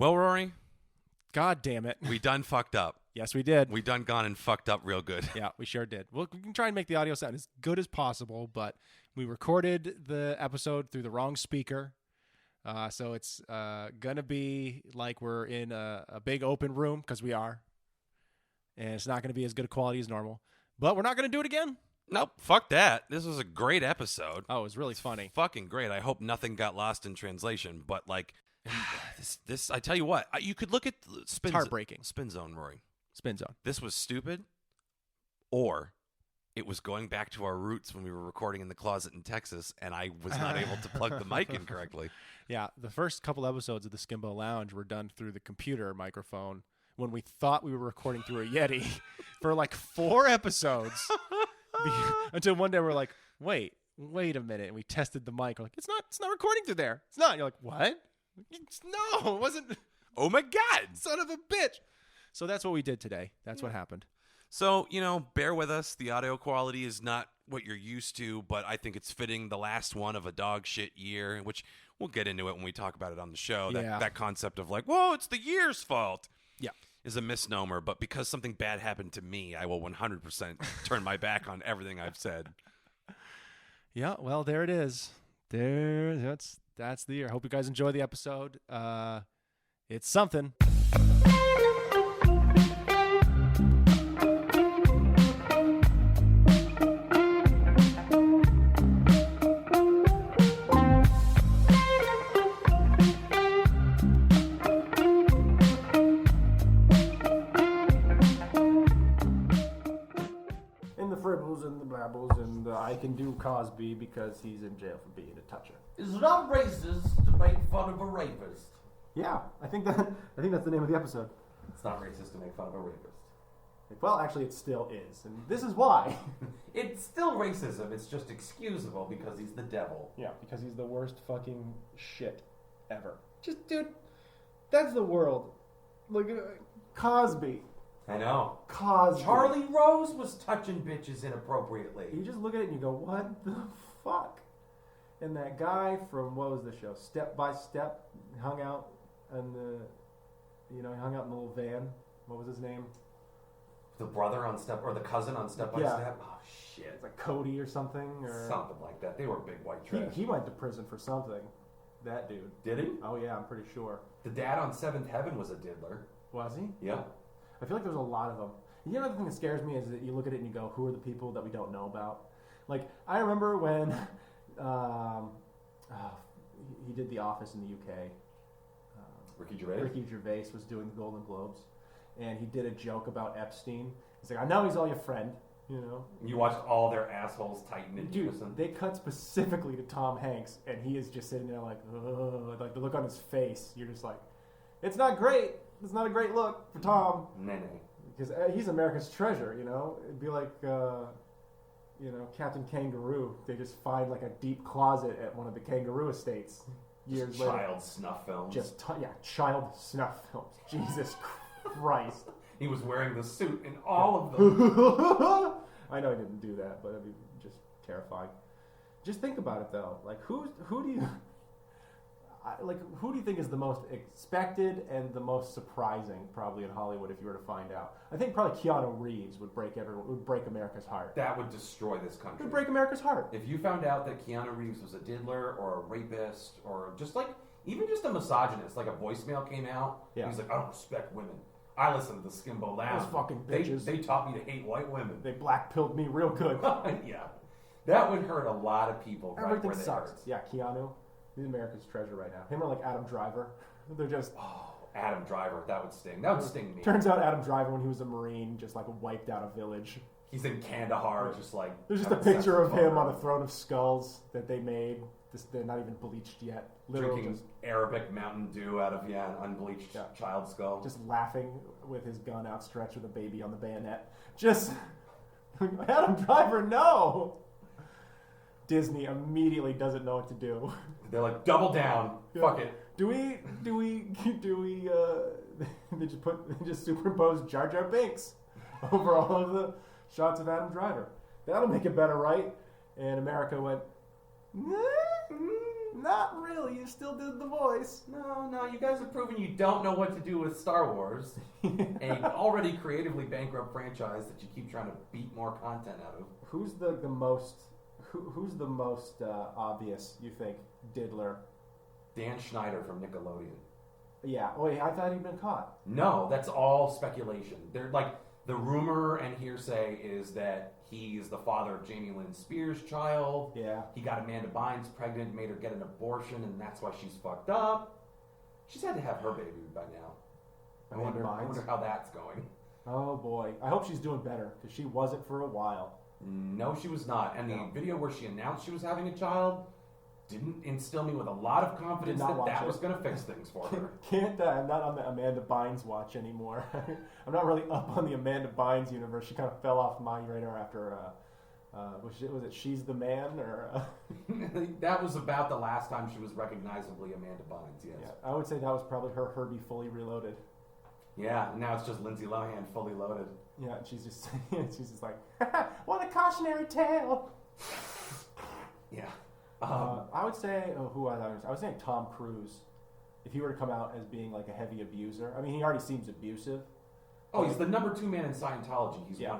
Well, Rory, God damn it. we done fucked up. Yes, we did. We done gone and fucked up real good. Yeah, we sure did. We can try and make the audio sound as good as possible, but we recorded the episode through the wrong speaker. So it's going to be like we're in a big open room, because we are. And it's not going to be as good a quality as normal. But we're not going to do it again. Nope, fuck that. This was a great episode. Oh, it was really funny. Fucking great. I hope nothing got lost in translation. But like, this I tell you what, you could look at It's heartbreaking. Spin Zone, Rory. Spin Zone. This was stupid, or it was going back to our roots when we were recording in the closet in Texas, and I was not able to plug the mic in correctly. Yeah, the first couple episodes of the Skimbo Lounge were done through the computer microphone when we thought we were recording through a Yeti for like 4 episodes. Until one day we're like, wait a minute. And we tested the mic. We're like, it's not recording through there. It's not. And you're like, what? No, it wasn't. Oh my God. Son of a bitch. So that's what we did today. That's what happened. So, bear with us. The audio quality is not what you're used to, but I think it's fitting the last one of a dog shit year, which we'll get into it when we talk about it on the show. That concept of like, whoa, it's the year's fault. Yeah. Is a misnomer, but because something bad happened to me, I will 100% turn my back on everything I've said. Yeah, well, there it is. That's the year. Hope you guys enjoy the episode. It's something. And I can do Cosby because he's in jail for being a toucher. Is it not racist to make fun of a rapist? Yeah, I think that's the name of the episode. It's not racist to make fun of a rapist. Well, actually, it still is, and this is why. It's still racism. It's just excusable because he's the devil. Yeah, because he's the worst fucking shit ever. Just, dude, that's the world. Look at Cosby. I know. Cosby. Charlie Rose was touching bitches inappropriately. You just look at it and you go, what the fuck? And that guy from, what was the show? Step by Step hung out in he hung out in the little van. What was his name? The brother on Step, or the cousin on Step by Step? Oh, shit. It's like Cody or something. Or something like that. They were big white trash. He went to prison for something. That dude. Did he? Oh, yeah, I'm pretty sure. The dad on Seventh Heaven was a diddler. Was he? Yeah. I feel like there's a lot of them. You know, the thing that scares me is that you look at it and you go, who are the people that we don't know about? Like, I remember when he did The Office in the UK. Ricky Gervais was doing the Golden Globes, and he did a joke about Epstein. He's like, I know he's all your friend, You watched all their assholes tighten into Dude, they cut specifically to Tom Hanks, and he is just sitting there like, ugh, like the look on his face. You're just like, it's not great. It's not a great look for Tom. Nene. Because he's America's treasure, It'd be like, Captain Kangaroo. They just find like a deep closet at one of the kangaroo estates years later. Child snuff films. Child snuff films. Jesus Christ. He was wearing the suit in all of them. I know he didn't do that, but it'd be just terrifying. Just think about it though. Like, who do you think is the most expected and the most surprising, probably in Hollywood, if you were to find out? I think probably Keanu Reeves would break America's heart. That would destroy this country. It would break America's heart. If you found out that Keanu Reeves was a diddler or a rapist or even just a misogynist, like a voicemail came out, he's like, I don't respect women. I listen to the Skimbo Lounge. Those fucking bitches. They taught me to hate white women. They black-pilled me real good. Yeah. That would hurt a lot of people. Everything sucks. Yeah, Keanu. He's America's treasure right now. Him or like Adam Driver. They're just... Oh, Adam Driver. That would sting. That would sting me. Turns out Adam Driver, when he was a Marine, just like wiped out a village. He's in Kandahar, just like... There's just a picture of him on a throne of skulls that they made. They're not even bleached yet. Literally drinking Arabic Mountain Dew out of, an unbleached child skull. Just laughing with his gun outstretched with a baby on the bayonet. Just... Adam Driver, no! Disney immediately doesn't know what to do. They're like, double down. Yeah. Fuck it. Do we they just superimpose Jar Jar Binks over all of the shots of Adam Driver. That'll make it better, right? And America went, not really. You still did the voice. No, you guys have proven you don't know what to do with Star Wars, a already creatively bankrupt franchise that you keep trying to beat more content out of. Who's the most obvious, you think, diddler? Dan Schneider from Nickelodeon. Yeah. Wait, I thought he'd been caught. No, that's all speculation. They're like the rumor and hearsay is that he's the father of Jamie Lynn Spears' child. Yeah. He got Amanda Bynes pregnant, made her get an abortion, and that's why she's fucked up. She's had to have her baby by now. I wonder how that's going. Oh boy. I hope she's doing better, because she wasn't for a while. No, she was not. And the video where she announced she was having a child didn't instill me with a lot of confidence that was going to fix things for her. I'm not on the Amanda Bynes watch anymore. I'm not really up on the Amanda Bynes universe. She kind of fell off my radar after, was it She's the Man? Or that was about the last time she was recognizably Amanda Bynes, yes. Yeah, I would say that was probably her Herbie Fully Reloaded. Yeah, and now it's just Lindsay Lohan fully loaded. Yeah, and she's just like, what a cautionary tale. Yeah. I would say, I was saying Tom Cruise, if he were to come out as being like a heavy abuser. I mean, he already seems abusive. Oh, he's the number 2 man in Scientology. He's 100%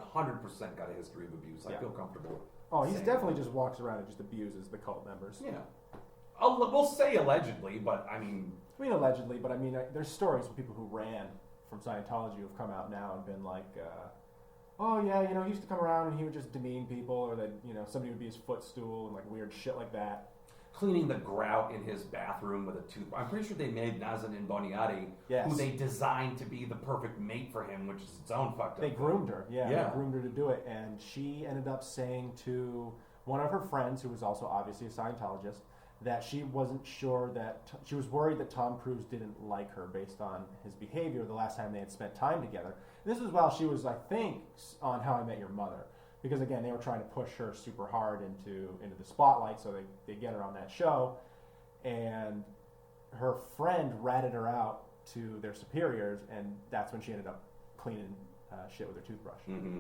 got a history of abuse. I feel comfortable. Oh, he's definitely just walks around and just abuses the cult members. Yeah. We'll say allegedly, but I mean... allegedly, but I mean, there's stories of people who ran from Scientology who've come out now and been like, oh yeah, he used to come around and he would just demean people, or that, somebody would be his footstool and like weird shit like that. Cleaning the grout in his bathroom with a toothbrush. I'm pretty sure they made Nazanin Boniadi, who they designed to be the perfect mate for him, which is its own fucked up. They groomed her, They groomed her to do it, and she ended up saying to one of her friends, who was also obviously a Scientologist, that she wasn't sure she was worried that Tom Cruise didn't like her based on his behavior the last time they had spent time together. This was while she was, I think, on How I Met Your Mother. Because, again, they were trying to push her super hard into the spotlight, so they get her on that show. And her friend ratted her out to their superiors, and that's when she ended up cleaning shit with her toothbrush. Mm-hmm.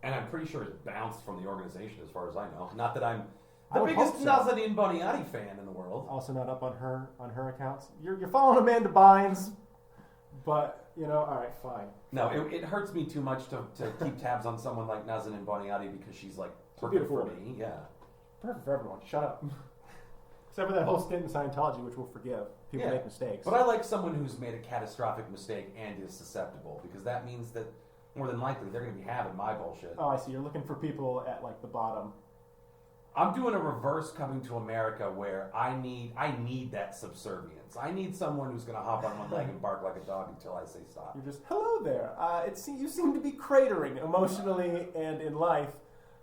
And I'm pretty sure it bounced from the organization, as far as I know. Not that I'm the biggest Nazanin Boniadi fan in the world. Also not up on her accounts. You're following Amanda Bynes, but... all right, fine. No, it hurts me too much to keep tabs on someone like Nazanin Boniadi because she's like perfect for me. Yeah. Perfect for everyone. Shut up. Except for that whole stint in Scientology, which we'll forgive. People make mistakes. But I like someone who's made a catastrophic mistake and is susceptible, because that means that more than likely they're going to be having my bullshit. Oh, I see. You're looking for people at like the bottom. I'm doing a reverse Coming to America where I need that subservience. I need someone who's going to hop on one leg and bark like a dog until I say stop. You're just, hello there. You seem to be cratering emotionally and in life.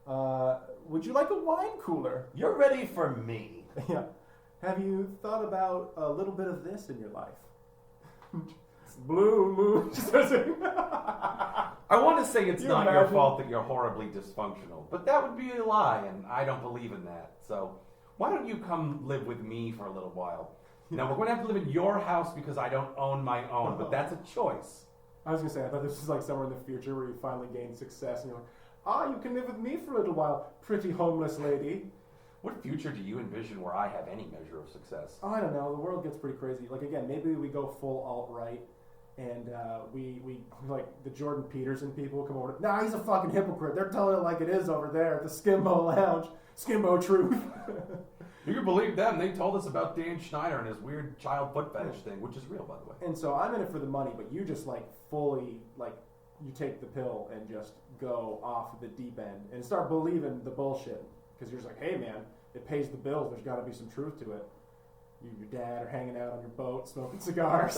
Would you like a wine cooler? You're ready for me. Yeah. Have you thought about a little bit of this in your life? Blue moon. I want to say it's not your fault that you're horribly dysfunctional, but that would be a lie, and I don't believe in that. So why don't you come live with me for a little while? Now, we're going to have to live in your house because I don't own my own, but that's a choice. I was going to say, I thought this was like somewhere in the future where you finally gain success, and you're like, you can live with me for a little while, pretty homeless lady. What future do you envision where I have any measure of success? Oh, I don't know. The world gets pretty crazy. Like, again, maybe we go full alt-right. And we like the Jordan Peterson people come over. Nah, he's a fucking hypocrite. They're telling it like it is over there at the Skimbo Lounge. Skimbo Truth. You can believe them. They told us about Dan Schneider and his weird child foot fetish thing, which is real, by the way. And so I'm in it for the money, but you just like fully like you take the pill and just go off the deep end and start believing the bullshit because you're just like, hey man, it pays the bills. There's got to be some truth to it. You and your dad are hanging out on your boat smoking cigars.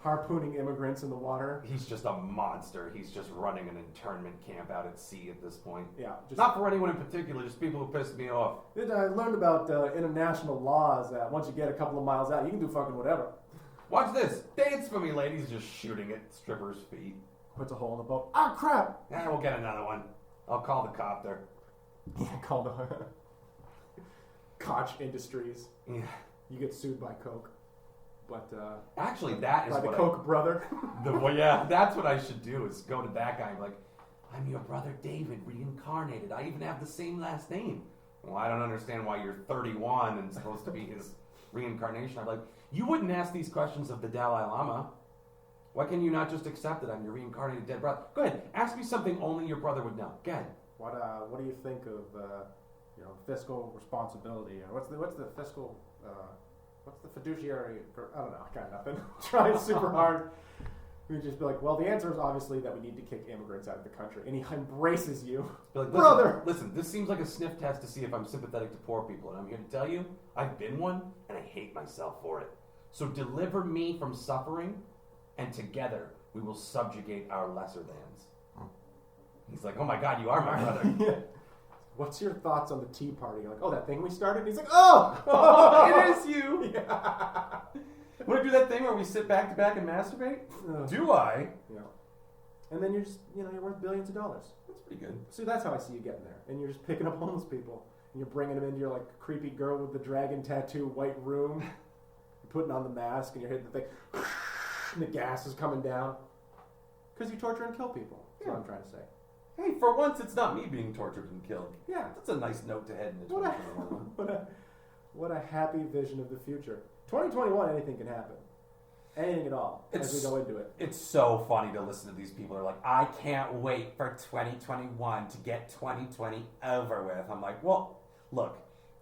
Harpooning immigrants in the water. He's just a monster. He's just running an internment camp out at sea at this point. Yeah. Just not for anyone in particular, just people who pissed me off. I learned about international laws that once you get a couple of miles out, you can do fucking whatever. Watch this. Dance for me, ladies. Just shooting at strippers' feet. Puts a hole in the boat. Ah, crap. We'll get another one. I'll call the copter. Yeah, call the... Koch Industries. Yeah. You get sued by Coke. But actually, that is by the what Koch brother. That's what I should do. Is go to that guy and be like, "I'm your brother David, reincarnated. I even have the same last name. well, I don't understand why you're 31 and supposed to be his reincarnation. I'm like, you wouldn't ask these questions of the Dalai Lama. Why can you not just accept that I'm your reincarnated dead brother? Go ahead, ask me something only your brother would know. Go ahead. What do you think of fiscal responsibility? Or what's the fiscal what's the fiduciary? I don't know. I got nothing. Trying super hard. We'd just be like, well, the answer is obviously that we need to kick immigrants out of the country, and he embraces you, like, brother. Listen, this seems like a sniff test to see if I'm sympathetic to poor people, and I'm here to tell you, I've been one, and I hate myself for it. So deliver me from suffering, and together we will subjugate our lesser thans. He's like, oh my God, you are my brother. Yeah. What's your thoughts on the Tea Party? You're like, oh, that thing we started? And he's like, oh, it is you. Yeah. Want to do that thing where we sit back to back and masturbate? Do I? Yeah. And then you're just, you're worth billions of dollars. That's pretty good. So that's how I see you getting there. And you're just picking up homeless people. And you're bringing them into your, like, creepy girl with the dragon tattoo white room. You're putting on the mask and you're hitting the thing. And the gas is coming down. Because you torture and kill people. That's what I'm trying to say. Hey, for once it's not me being tortured and killed. Yeah. That's a nice note to head into 2021. What a happy vision of the future. 2021, anything can happen. Anything at all, as we go into it. It's so funny to listen to these people who are like, I can't wait for 2021 to get 2020 over with. I'm like, well, look,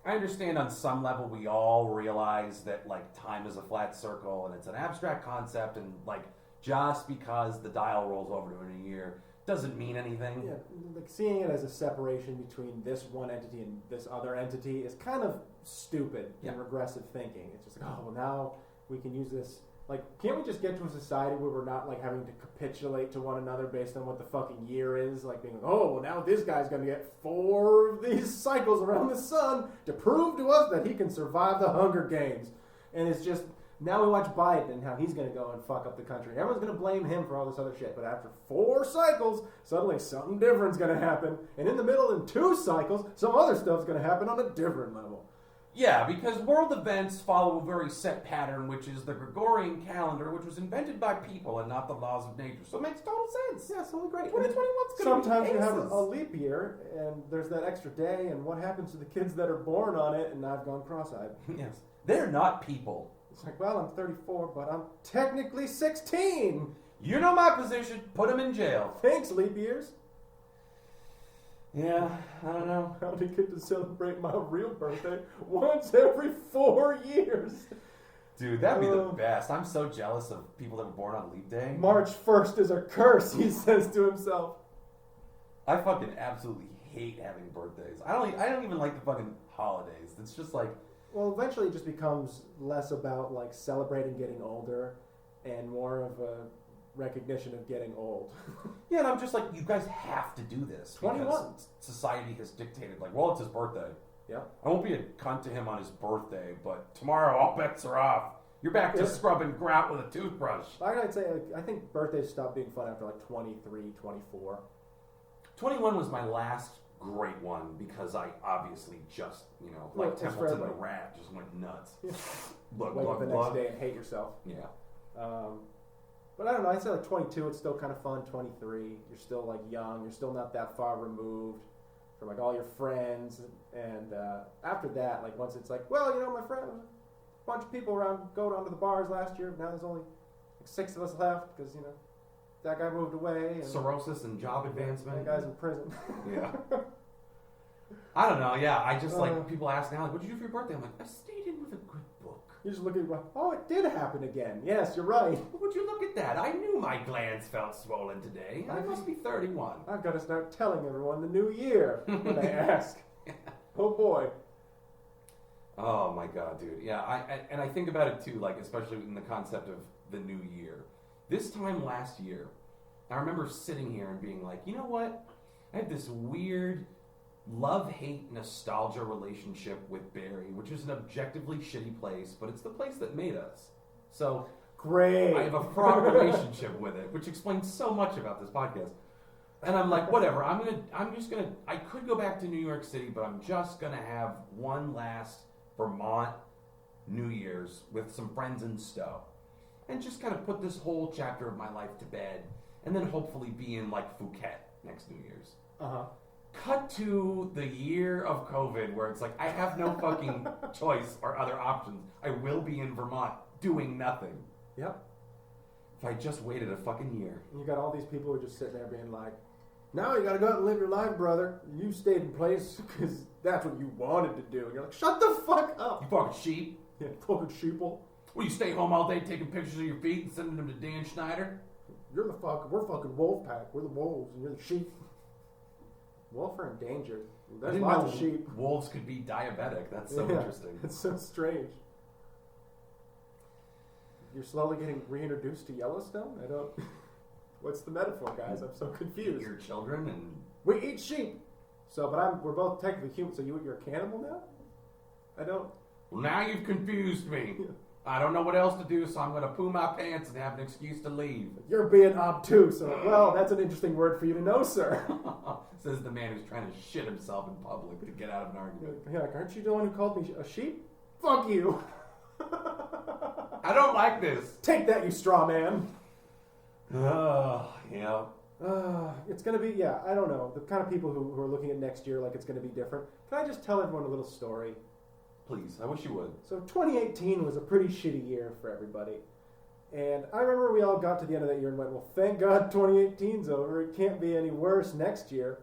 I understand on some level we all realize that, like, time is a flat circle and it's an abstract concept, and, like, just because the dial rolls over to a new year doesn't mean anything. Yeah, like, seeing it as a separation between this one entity and this other entity is kind of stupid and regressive thinking. It's just like, oh, well, now we can use this. Like, can't we just get to a society where we're not, like, having to capitulate to one another based on what the fucking year is? Like, being like, oh, well, now this guy's going to get 4 of these cycles around the sun to prove to us that he can survive the Hunger Games. And it's just, now we watch Biden and how he's going to go and fuck up the country. Everyone's going to blame him for all this other shit. But after 4 cycles, suddenly something different's going to happen. And in the middle, in 2 cycles, some other stuff's going to happen on a different level. Yeah, because world events follow a very set pattern, which is the Gregorian calendar, which was invented by people and not the laws of nature. So it makes total sense. Yeah, it's totally great. 2021's going to be sometimes you have a leap year, and there's that extra day, and what happens to the kids that are born on it? And I've gone cross-eyed. Yes. They're not people. It's like, well, I'm 34, but I'm technically 16. You know my position. Put them in jail. Thanks, leap years. Yeah, I don't know. I only get to celebrate my real birthday once every 4 years. Dude, that'd be the best. I'm so jealous of people that were born on Leap Day. March 1st is a curse, he says to himself. I fucking absolutely hate having birthdays. I don't even like the fucking holidays. It's just like... Well, eventually it just becomes less about, like, celebrating getting older and more of a recognition of getting old. Yeah, and I'm just like, you guys have to do this. 21. Society has dictated, like, well, it's his birthday. Yeah. I won't be a cunt to him on his birthday, but tomorrow all bets are off. You're back to scrubbing grout with a toothbrush. I'd say, I think birthdays stop being fun after, like, 23, 24. 21 was my last great one because I obviously just, like Templeton the Rat, just went nuts. Yeah. Look, wake up the next day and hate yourself. Yeah. But I don't know, I'd say like 22, it's still kind of fun. 23, you're still like young, you're still not that far removed from like all your friends. And after that, like once it's like, well, my friend, a bunch of people go down to the bars last year. Now there's only like 6 of us left because, that guy moved away. And cirrhosis and job advancement. That guy's in prison. Yeah. I don't know, yeah. I just like, people ask now, like, what'd you do for your birthday? I'm like, I stayed in with a good book. You just look at it like, oh, it did happen again. Yes, you're right. Would you look at that? I knew my glands felt swollen today. I must be 31. I've got to start telling everyone the new year when they ask. Oh, boy. Oh, my God, dude. Yeah, I think about it, too, like, especially in the concept of the new year. This time last year, I remember sitting here and being like, you know what? I have this weird love-hate nostalgia relationship with Barrie, which is an objectively shitty place, but it's the place that made us. So great. I have a fraught relationship with it, which explains so much about this podcast. And I'm like, whatever, I could go back to New York City, but I'm just gonna have one last Vermont New Year's with some friends in Stowe. And just kind of put this whole chapter of my life to bed, and then hopefully be in like Phuket next New Year's. Uh-huh. cut to the year of COVID where it's like, I have no fucking choice or other options. I will be in Vermont doing nothing. Yep. If I just waited a fucking year. You got all these people who are just sitting there being like, now you gotta go out and live your life, brother. You stayed in place because that's what you wanted to do. And you're like, shut the fuck up. You fucking sheep. Yeah, fucking sheeple. Will you stay home all day taking pictures of your feet and sending them to Dan Schneider? We're fucking wolf pack. We're the wolves and you're the sheep. Wolves are endangered. There's lots of sheep. Wolves could be diabetic. That's so interesting. It's so strange. You're slowly getting reintroduced to Yellowstone? I don't... What's the metaphor, guys? I'm so confused. Eat your children and... We eat sheep! So, but we're both technically human, so you're a cannibal now? I don't... Well, now you've confused me. I don't know what else to do, so I'm going to poo my pants and have an excuse to leave. You're being obtuse. Well, that's an interesting word for you to know, sir. Says the man who's trying to shit himself in public to get out of an argument. Yeah, like, aren't you the one who called me a sheep? Fuck you. I don't like this. Take that, you straw man. Yeah. It's going to be, I don't know. The kind of people who are looking at next year like it's going to be different. Can I just tell everyone a little story? Please, I wish you would. So 2018 was a pretty shitty year for everybody. And I remember we all got to the end of that year and went, well, thank God 2018's over. It can't be any worse next year.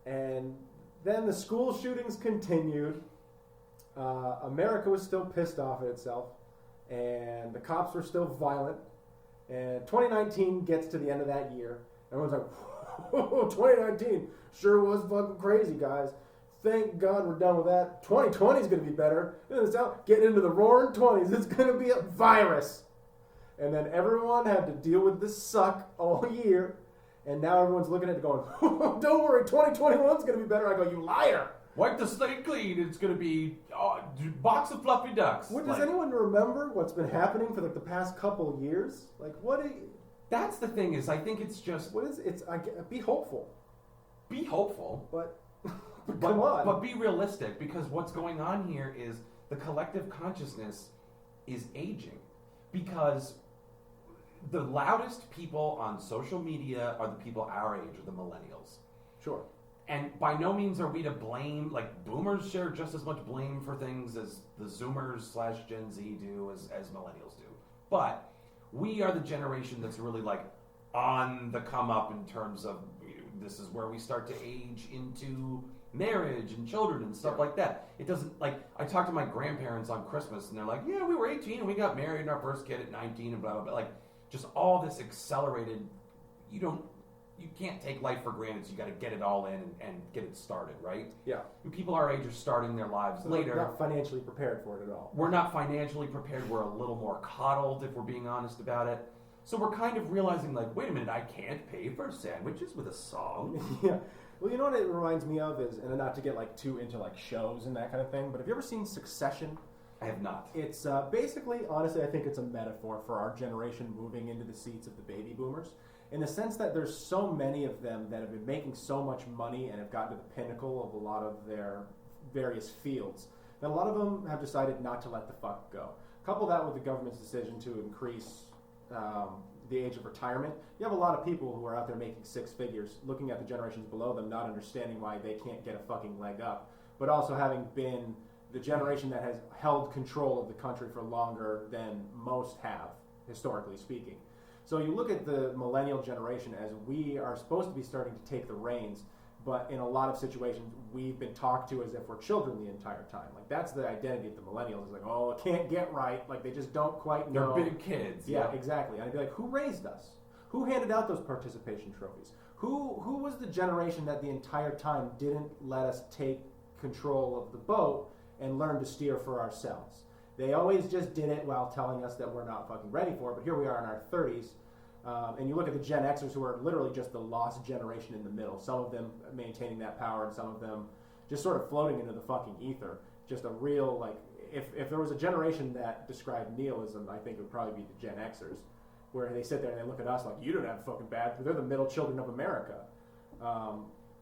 And then the school shootings continued. America was still pissed off at itself. And the cops were still violent. And 2019 gets to the end of that year. Everyone's like, whoa, 2019 sure was fucking crazy, guys. Thank God we're done with that. 2020 is going to be better. Getting into the roaring 20s. It's going to be a virus. And then everyone had to deal with this suck all year. And now everyone's looking at it going, don't worry, 2021 is going to be better. I go, you liar. Wipe the slate clean. It's going to be a box of fluffy ducks. Does anyone remember what's been happening for like the past couple years? Like, That's the thing is, I think it's just... be hopeful. Be hopeful. But come on. But be realistic, because what's going on here is the collective consciousness is aging. Because the loudest people on social media are the people our age, or the millennials. Sure. And by no means are we to blame, like, boomers share just as much blame for things as the Zoomers / Gen Z do, as millennials do. But we are the generation that's really, like, on the come up in terms of, this is where we start to age into marriage and children and stuff like that. It doesn't, like, I talked to my grandparents on Christmas and they're like, yeah, we were 18 and we got married and our first kid at 19 and blah, blah, blah. Like, just all this accelerated, you can't take life for granted, so you got to get it all in and get it started, right? Yeah. And people our age are starting their lives later. We're not financially prepared for it at all. We're not financially prepared. We're a little more coddled, if we're being honest about it. So we're kind of realizing, like, wait a minute, I can't pay for sandwiches with a song. Yeah. Well, you know what it reminds me of is, and not to get like too into like shows and that kind of thing, but have you ever seen Succession? I have not. It's basically, honestly, I think it's a metaphor for our generation moving into the seats of the baby boomers. In the sense that there's so many of them that have been making so much money and have gotten to the pinnacle of a lot of their various fields, that a lot of them have decided not to let the fuck go. Couple that with the government's decision to increase the age of retirement, you have a lot of people who are out there making six figures, looking at the generations below them, not understanding why they can't get a fucking leg up, but also having been the generation that has held control of the country for longer than most have, historically speaking. So you look at the millennial generation as we are supposed to be starting to take the reins, but in a lot of situations, we've been talked to as if we're children the entire time. Like, that's the identity of the millennials. It's like, oh, it can't get right. Like, they just don't quite know. They're big kids. Yeah, exactly. And I'd be like, who raised us? Who handed out those participation trophies? Who was the generation that the entire time didn't let us take control of the boat and learn to steer for ourselves? They always just did it while telling us that we're not fucking ready for it, but here we are in our 30s. And you look at the Gen Xers, who are literally just the lost generation in the middle. Some of them maintaining that power, and some of them just sort of floating into the fucking ether. Just a real, like, if there was a generation that described nihilism, I think it would probably be the Gen Xers, where they sit there and they look at us like, you don't have fucking bad, but they're the middle children of America.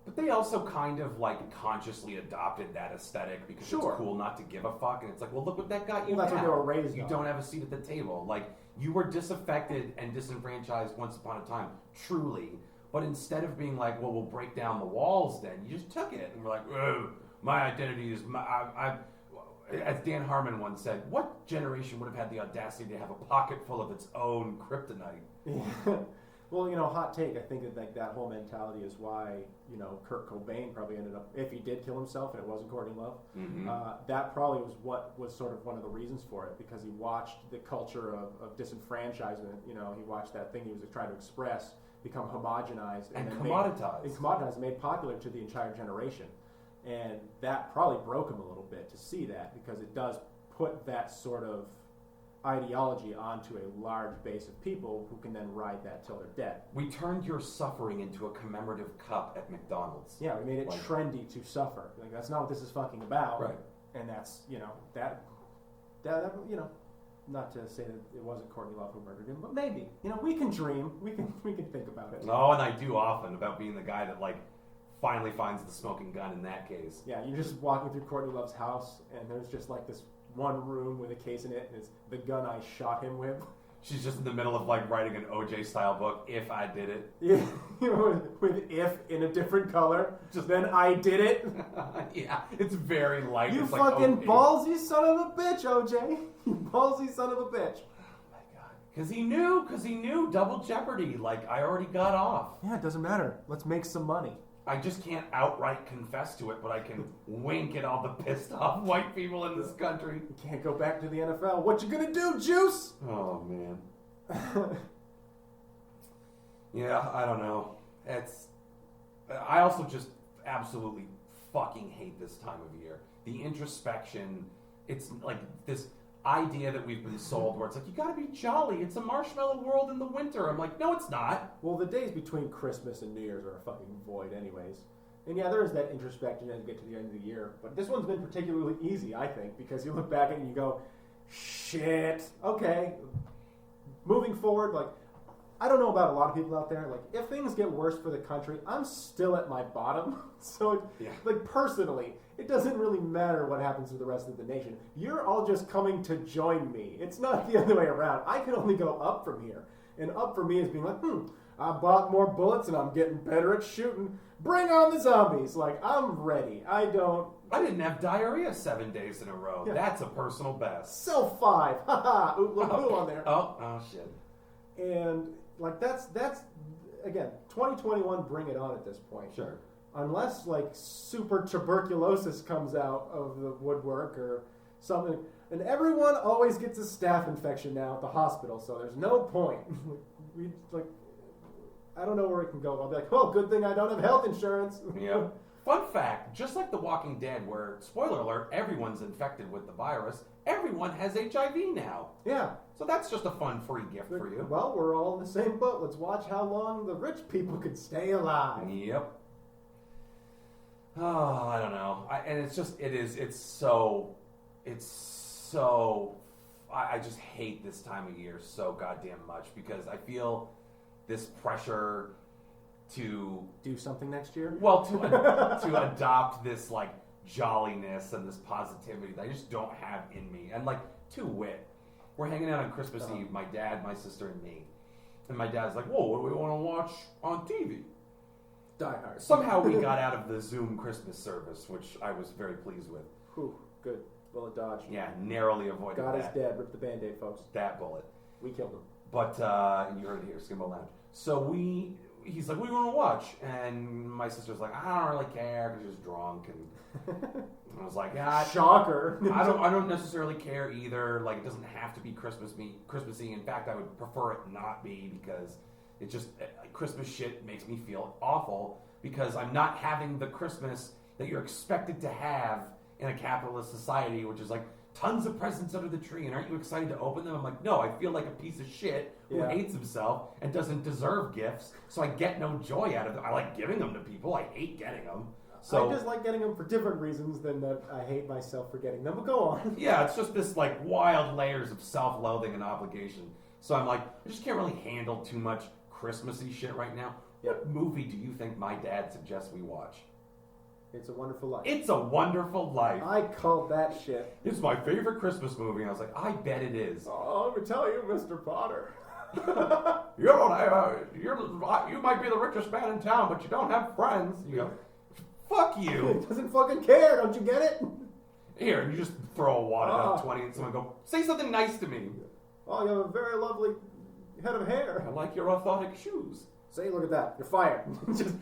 But they also kind of, like, consciously adopted that aesthetic because it's cool not to give a fuck. And it's like, well, look what that got you. Well, that's what they were raised You on. don't have a seat at the table. Like, you were disaffected and disenfranchised once upon a time, truly. But instead of being like, well, we'll break down the walls then, you just took it. And we're like, oh, my identity is as Dan Harmon once said, what generation would have had the audacity to have a pocket full of its own kryptonite? Yeah. Well, hot take. I think that whole mentality is why, Kurt Cobain probably ended up, if he did kill himself and it wasn't Courtney Love, that probably was what was sort of one of the reasons for it, because he watched the culture of disenfranchisement. He watched that thing he was trying to express become homogenized and commoditized. Made popular to the entire generation. And that probably broke him a little bit to see that, because it does put that sort of ideology onto a large base of people who can then ride that till they're dead. We turned your suffering into a commemorative cup at McDonald's. Yeah, we made it trendy to suffer. Like, that's not what this is fucking about. Right. And that's, that not to say that it wasn't Courtney Love who murdered him, but maybe. We can dream. We can think about it. Oh, and I do often about being the guy that finally finds the smoking gun in that case. Yeah, you're just walking through Courtney Love's house, and there's just this one room with a case in it, and it's the gun I shot him with. She's just in the middle of writing an OJ style book. If I did it, yeah, with if in a different color. Just then I did it. Yeah, it's very light. You it's fucking ballsy son of a bitch, OJ. You ballsy son of a bitch. Oh my god. Because he knew double jeopardy. I already got off. Yeah, it doesn't matter. Let's make some money. I just can't outright confess to it, but I can wink at all the pissed off white people in this country. You can't go back to the NFL. What you gonna do, Juice? Oh, man. Yeah, I don't know. I also just absolutely fucking hate this time of year. The introspection, it's this idea that we've been sold where it's you gotta be jolly. It's a marshmallow world in the winter. I'm like, no, it's not. Well, the days between Christmas and New Year's are a fucking void anyways. And yeah, there is that introspection as you get to the end of the year. But this one's been particularly easy, I think, because you look back and you go, shit, okay. Moving forward, I don't know about a lot of people out there. If things get worse for the country, I'm still at my bottom. So, yeah. Personally, it doesn't really matter what happens to the rest of the nation. You're all just coming to join me. It's not the other way around. I can only go up from here. And up for me is being I bought more bullets and I'm getting better at shooting. Bring on the zombies. I'm ready. I didn't have diarrhea 7 days in a row. Yeah. That's a personal best. So 5. Haha. Look who on there. Oh, shit. And, that's again, 2021, bring it on at this point. Sure. Unless, super tuberculosis comes out of the woodwork or something. And everyone always gets a staph infection now at the hospital, so there's no point. I don't know where it can go. I'll be like, well, good thing I don't have health insurance. Yeah. Fun fact, just like The Walking Dead, where, spoiler alert, everyone's infected with the virus, everyone has HIV now. Yeah. So that's just a fun free gift for you. Well, we're all in the same boat. Let's watch how long the rich people can stay alive. Yep. Oh, I don't know. I just hate this time of year so goddamn much because I feel this pressure to do something next year. Well, to adopt this jolliness and this positivity that I just don't have in me. And to wit, we're hanging out on Christmas Eve, my dad, my sister, and me. And my dad's like, "Whoa, what do we want to watch on TV?" Die Hard. Somehow we got out of the Zoom Christmas service, which I was very pleased with. Whew, good. Bullet dodged. Yeah, narrowly avoided God that. is dead. Rip the Band-Aid, folks. That bullet. We killed him. But, you heard it here, Skimbo Lounge. So he's like, what do you want to watch? And my sister's like, I don't really care because she was drunk. And I was like, yeah. Shocker. I don't necessarily care either. It doesn't have to be Christmassy. In fact, I would prefer it not be because it just, Christmas shit makes me feel awful because I'm not having the Christmas that you're expected to have in a capitalist society, which is tons of presents under the tree, and aren't you excited to open them? I'm like, no, I feel like a piece of shit who hates himself and doesn't deserve gifts, so I get no joy out of them. I like giving them to people. I hate getting them. So I just like getting them for different reasons than that I hate myself for getting them, but go on. Yeah, it's just this wild layers of self-loathing and obligation. So I'm like, I just can't really handle too much Christmassy shit right now. What movie do you think my dad suggests we watch? It's a Wonderful Life. It's a Wonderful Life. I called that shit. It's my favorite Christmas movie. And I was like, I bet it is. Oh, let me tell you, Mr. Potter. You might might be the richest man in town, but you don't have friends. You go, fuck you. He doesn't fucking care. Don't you get it? Here, and you just throw a wadded up 20 and someone go, say something nice to me. Oh, you have a very lovely head of hair. I like your orthotic shoes. Say, look at that. You're fired. Just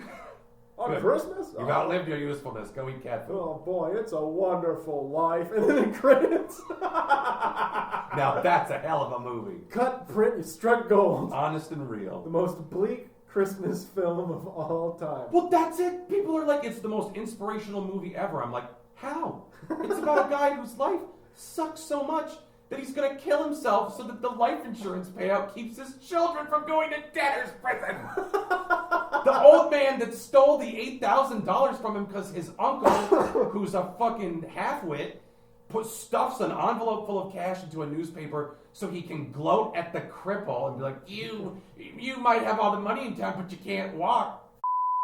on Christmas? You've outlived your usefulness. Go eat cat food. Oh, boy, it's a wonderful life. And then the credits. Now, that's a hell of a movie. Cut, print, you struck gold. Honest and real. The most bleak Christmas film of all time. Well, that's it. People are like, it's the most inspirational movie ever. I'm like, how? It's about a guy whose life sucks so much that he's going to kill himself so that the life insurance payout keeps his children from going to debtor's prison. The old man that stole the $8,000 from him because his uncle, who's a fucking half-wit, stuffs an envelope full of cash into a newspaper so he can gloat at the cripple and be like, you might have all the money in town, but you can't walk.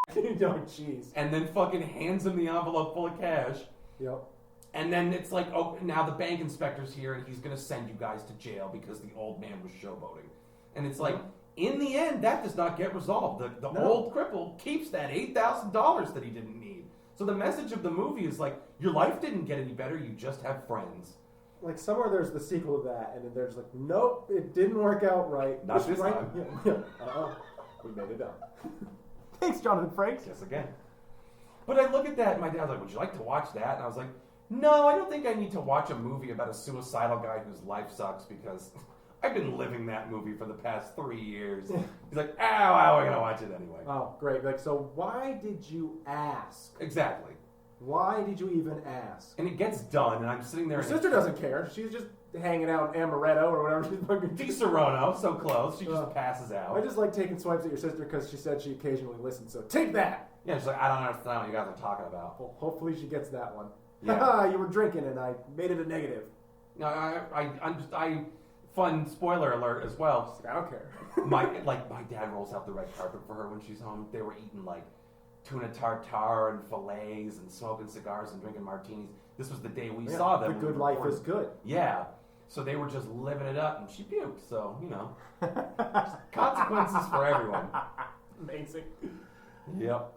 Oh, jeez. And then fucking hands him the envelope full of cash. Yep. And then it's like, oh, now the bank inspector's here and he's going to send you guys to jail because the old man was showboating. And it's like, in the end, that does not get resolved. The old cripple keeps that $8,000 that he didn't need. So the message of the movie is like, your life didn't get any better, you just have friends. Like somewhere there's the sequel to that, and then there's like, nope, it didn't work out right. Not this time. Yeah. We made it up. Thanks, Jonathan Frakes. Yes, again. But I look at that, and my dad's like, would you like to watch that? And I was like, no, I don't think I need to watch a movie about a suicidal guy whose life sucks because I've been living that movie for the past 3 years. He's like, well, we're going to watch it anyway. Oh, great. Like, so why did you ask? Exactly. Why did you even ask? And it gets done, and I'm sitting there. Your sister doesn't care. She's just hanging out in Amaretto or whatever she's fucking. Di Serono, so close. She just passes out. I just like taking swipes at your sister because she said she occasionally listens. So take that. Yeah, she's like, I don't understand what you guys are talking about. Well, hopefully she gets that one. Yeah. You were drinking and I made it a negative. No, I fun spoiler alert as well. I don't care. my dad rolls out the red carpet for her when she's home. They were eating like tuna tartare and fillets and smoking cigars and drinking martinis. This was the day we saw them. The good life is good. Yeah. So they were just living it up and she puked. So, consequences for everyone. Amazing. Yep.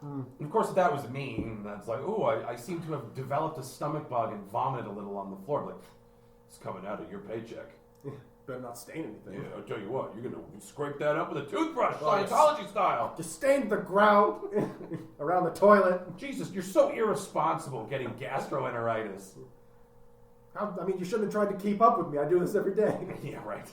And of course, that was me. And that's like, I seem to have developed a stomach bug and vomited a little on the floor. Like, it's coming out of your paycheck. Better not stain anything. Yeah, I'll tell you what, you're going to scrape that up with a toothbrush, Scientology style. Just stain the ground around the toilet. Jesus, you're so irresponsible getting gastroenteritis. I mean, you shouldn't have tried to keep up with me. I do this every day. Yeah, right.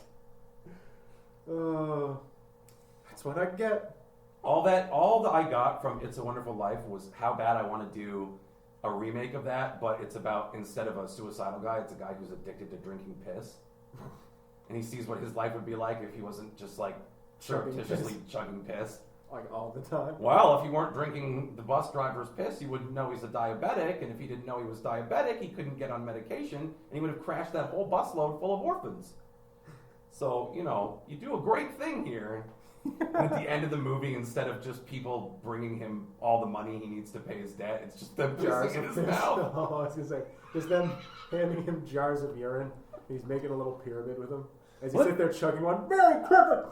That's what I get. All that I got from It's a Wonderful Life was how bad I want to do a remake of that, but it's about, instead of a suicidal guy, it's a guy who's addicted to drinking piss. And he sees what his life would be like if he wasn't just like surreptitiously chugging piss. Like all the time. Well, if you weren't drinking the bus driver's piss, you wouldn't know he's a diabetic, and if he didn't know he was diabetic, he couldn't get on medication, and he would have crashed that whole busload full of orphans. So, you do a great thing here. And at the end of the movie, instead of just people bringing him all the money he needs to pay his debt, it's just them pissing in his mouth. Oh, I was going to say, just them handing him jars of urine. He's making a little pyramid with them. As he sits there chugging one, Merry Christmas!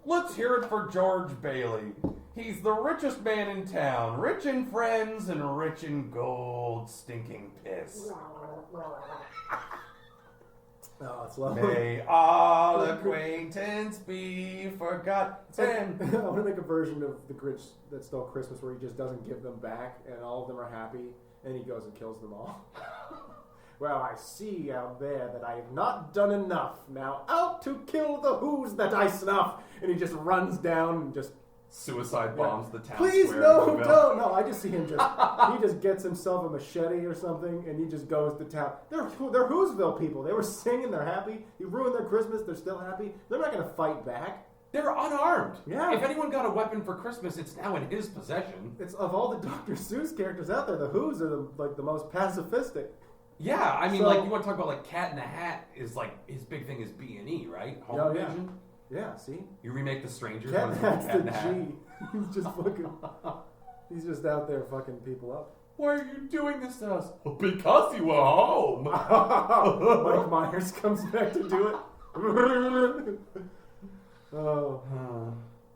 Let's hear it for George Bailey. He's the richest man in town. Rich in friends and rich in gold stinking piss. Oh, it's lovely. May all acquaintance be forgotten. I want to make a version of the Grinch that stole Christmas where he just doesn't give them back and all of them are happy and he goes and kills them all. Well, I see out there that I have not done enough. Now out to kill the who's that I snuff. And he just runs down and just suicide bombs the town. Please, square no, don't. No, I just see him he just gets himself a machete or something and he just goes to town. They're Whoville people. They were singing, they're happy. He ruined their Christmas, they're still happy. They're not going to fight back. They're unarmed. Yeah. If anyone got a weapon for Christmas, it's now in his possession. It's of all the Dr. Seuss characters out there, the Who's are the most pacifistic. Yeah, I mean, you want to talk about like Cat in the Hat is like his big thing is B&E, right? Home invasion. Yeah, see? You remake The Strangers. Cat in the G. He's just fucking. He's just out there fucking people up. Why are you doing this to us? Because you were home. Mike Myers comes back to do it.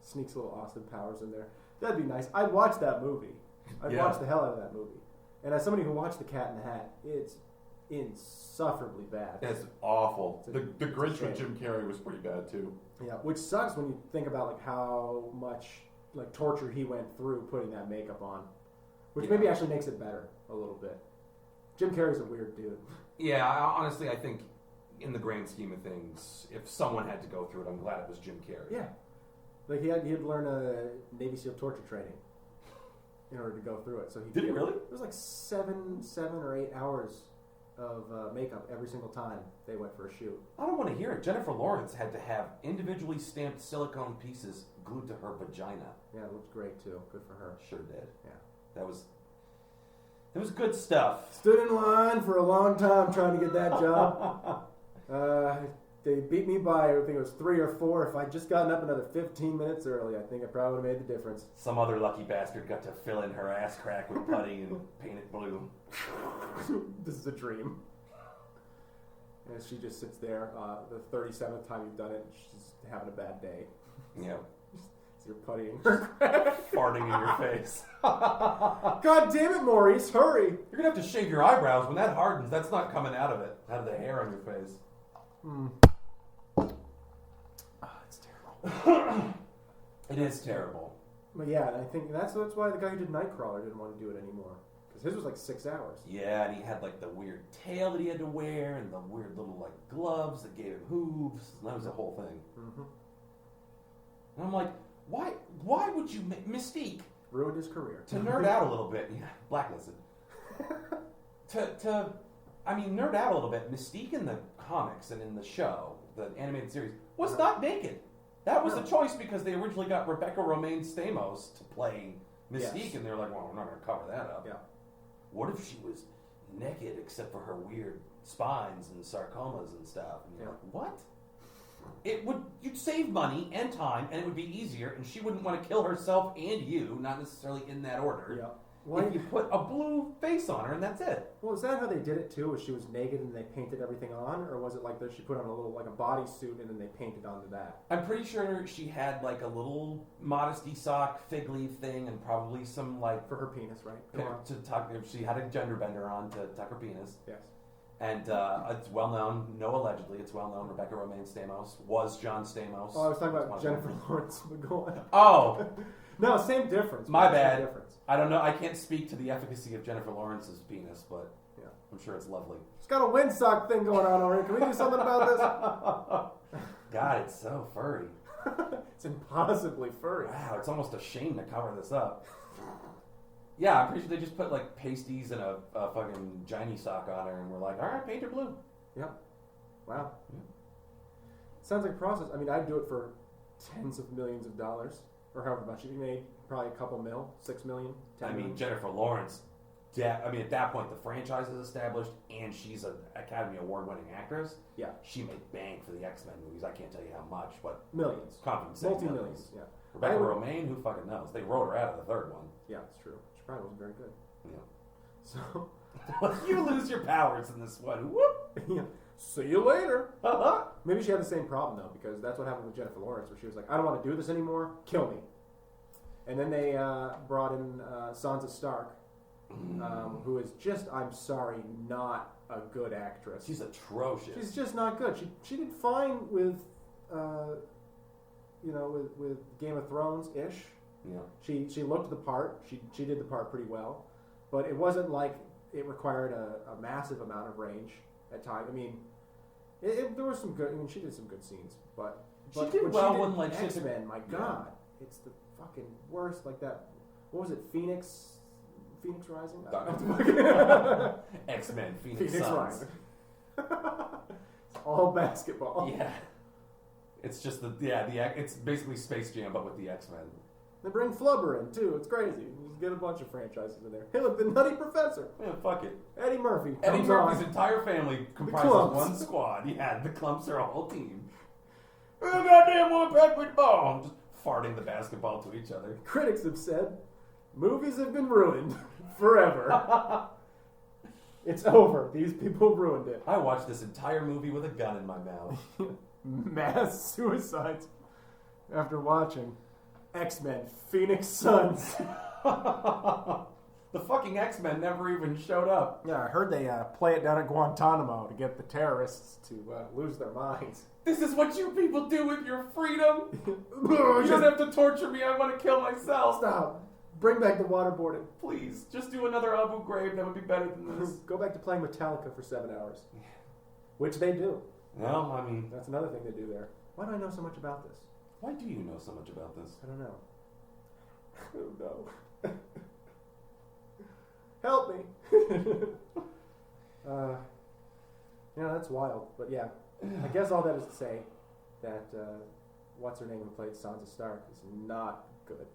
sneaks a little Austin Powers in there. That'd be nice. I'd watch that movie. I'd watch the hell out of that movie. And as somebody who watched The Cat in the Hat, it's insufferably bad. It's awful. The Grinch with Jim Carrey was pretty bad too. Yeah, which sucks when you think about like how much like torture he went through putting that makeup on, which maybe actually makes it better a little bit. Jim Carrey's a weird dude. Yeah, honestly, I think in the grand scheme of things, if someone had to go through it, I'm glad it was Jim Carrey. Yeah, like he had to learn a Navy SEAL torture training in order to go through it. So did he really? It was like 7 or 8 hours of makeup every single time they went for a shoot. I don't want to hear it. Jennifer Lawrence had to have individually stamped silicone pieces glued to her vagina. Yeah, it looked great too. Good for her. Sure did. Yeah, that was good stuff. Stood in line for a long time trying to get that job. They beat me by, I think it was 3 or 4. If I'd just gotten up another 15 minutes early, I think I probably would have made the difference. Some other lucky bastard got to fill in her ass crack with putty and paint it blue. This is a dream. And she just sits there, the 37th time you've done it, she's having a bad day. Yeah. You're puttying her crack. Farting in your face. God damn it, Maurice, hurry! You're going to have to shave your eyebrows. When that hardens, that's not coming out of it. Out of the hair on your face. It's terrible. It is terrible. But yeah, I think that's why the guy who did Nightcrawler didn't want to do it anymore. Because his was like 6 hours. Yeah, and he had like the weird tail that he had to wear and the weird little like gloves that gave him hooves. That was the whole thing. Mm-hmm. And I'm like, why would you Mystique ruined his career to nerd out a little bit? Yeah, blacklisted. Nerd out a little bit. Mystique in the comics and in the show, the animated series, was not naked. That was a choice because they originally got Rebecca Romaine Stamos to play Mystique, and they were like, well, we're not going to cover that up. Yeah. What if she was naked except for her weird spines and sarcomas and stuff? And you're like, what? You'd save money and time, and it would be easier, and she wouldn't want to kill herself and you, not necessarily in that order. Yeah. If you put a blue face on her, and that's it. Well, is that how they did it too? Was she was naked and they painted everything on, or was it like that she put on a little like a bodysuit and then they painted onto that? I'm pretty sure she had like a little modesty sock, fig leaf thing, and probably some like for her penis, right? To tuck. If she had a gender bender on to tuck her penis. Yes. And it's well known, allegedly, it's well known, Rebecca Romaine Stamos was John Stamos. Oh, I was talking about Jennifer Lawrence McGowan. Oh! No, same difference. My bad. Same difference. I don't know, I can't speak to the efficacy of Jennifer Lawrence's penis, but yeah, I'm sure it's lovely. She's got a windsock thing going on over here. Can we do something about this? God, it's so furry. It's impossibly furry. Wow, it's almost a shame to cover this up. Yeah, I'm pretty sure they just put like pasties and a fucking giny sock on her and we're like, all right, paint her blue. Yeah. Wow. Yeah. Sounds like a process. I mean, I'd do it for tens of millions of dollars or however much you made. Probably a couple mil, 6 million. 10 million. Jennifer Lawrence, at that point, the franchise is established and she's an Academy Award-winning actress. Yeah. She made bank for the X-Men movies. I can't tell you how much, but millions. Confidence. Multi-millions, yeah. Rebecca Romaine, who fucking knows? They wrote her out of the third one. Yeah, it's true. Probably wasn't very good. Yeah. So you lose your powers in this one. Whoop. Yeah. See you later. Maybe she had the same problem though, because that's what happened with Jennifer Lawrence, where she was like, "I don't want to do this anymore. Kill me." And then they brought in Sansa Stark, who is just, I'm sorry, not a good actress. She's atrocious. She's just not good. She did fine with, with Game of Thrones ish. Yeah. She looked the part. She did the part pretty well, but it wasn't like it required a massive amount of range at times. I mean, there was some good. I mean, she did some good scenes, but she did well when like X-Men. My God, it's the fucking worst. Like that. What was it? Phoenix Rising. X-Men. Phoenix Rising. It's all basketball. Yeah. It's just it's basically Space Jam, but with the X-Men. They bring Flubber in, too. It's crazy. Just get a bunch of franchises in there. Hey, look, the Nutty Professor. Yeah, fuck it. Eddie Murphy. Eddie Murphy's entire family comprises one squad. Yeah, the Clumps are a whole team. Oh, goddamn one packed with ball. Just farting the basketball to each other. Critics have said, movies have been ruined forever. It's over. These people ruined it. I watched this entire movie with a gun in my mouth. Mass suicides after watching. X-Men, Phoenix Suns. The fucking X-Men never even showed up. Yeah, I heard they play it down at Guantanamo to get the terrorists to lose their minds. This is what you people do with your freedom? You don't have to torture me. I want to kill myself. Stop. Bring back the waterboarding. Please, just do another Abu Ghraib. That would be better than this. Go back to playing Metallica for 7 hours. Which they do. Well, I mean... That's another thing they do there. Why do I know so much about this? Why do you know so much about this? I don't know. I don't know. Help me. That's wild. But yeah, I guess all that is to say that what's-her-name who played Sansa Stark is not good.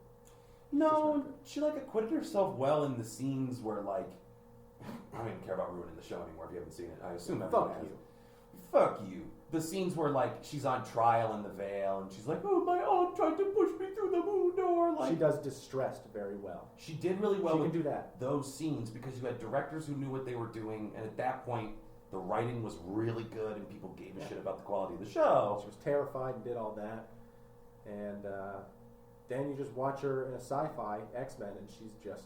No, she acquitted herself well in the scenes where I don't even care about ruining the show anymore if you haven't seen it. I assume everyone has. Fuck you. The scenes where she's on trial in the Vale and she's like, oh, my aunt tried to push me through the moon door. She does distressed very well. She did really well. She can do that. Those scenes because you had directors who knew what they were doing, and at that point, the writing was really good and people gave a shit about the quality of the show. She was terrified and did all that, and then you just watch her in a sci-fi X-Men, and she's just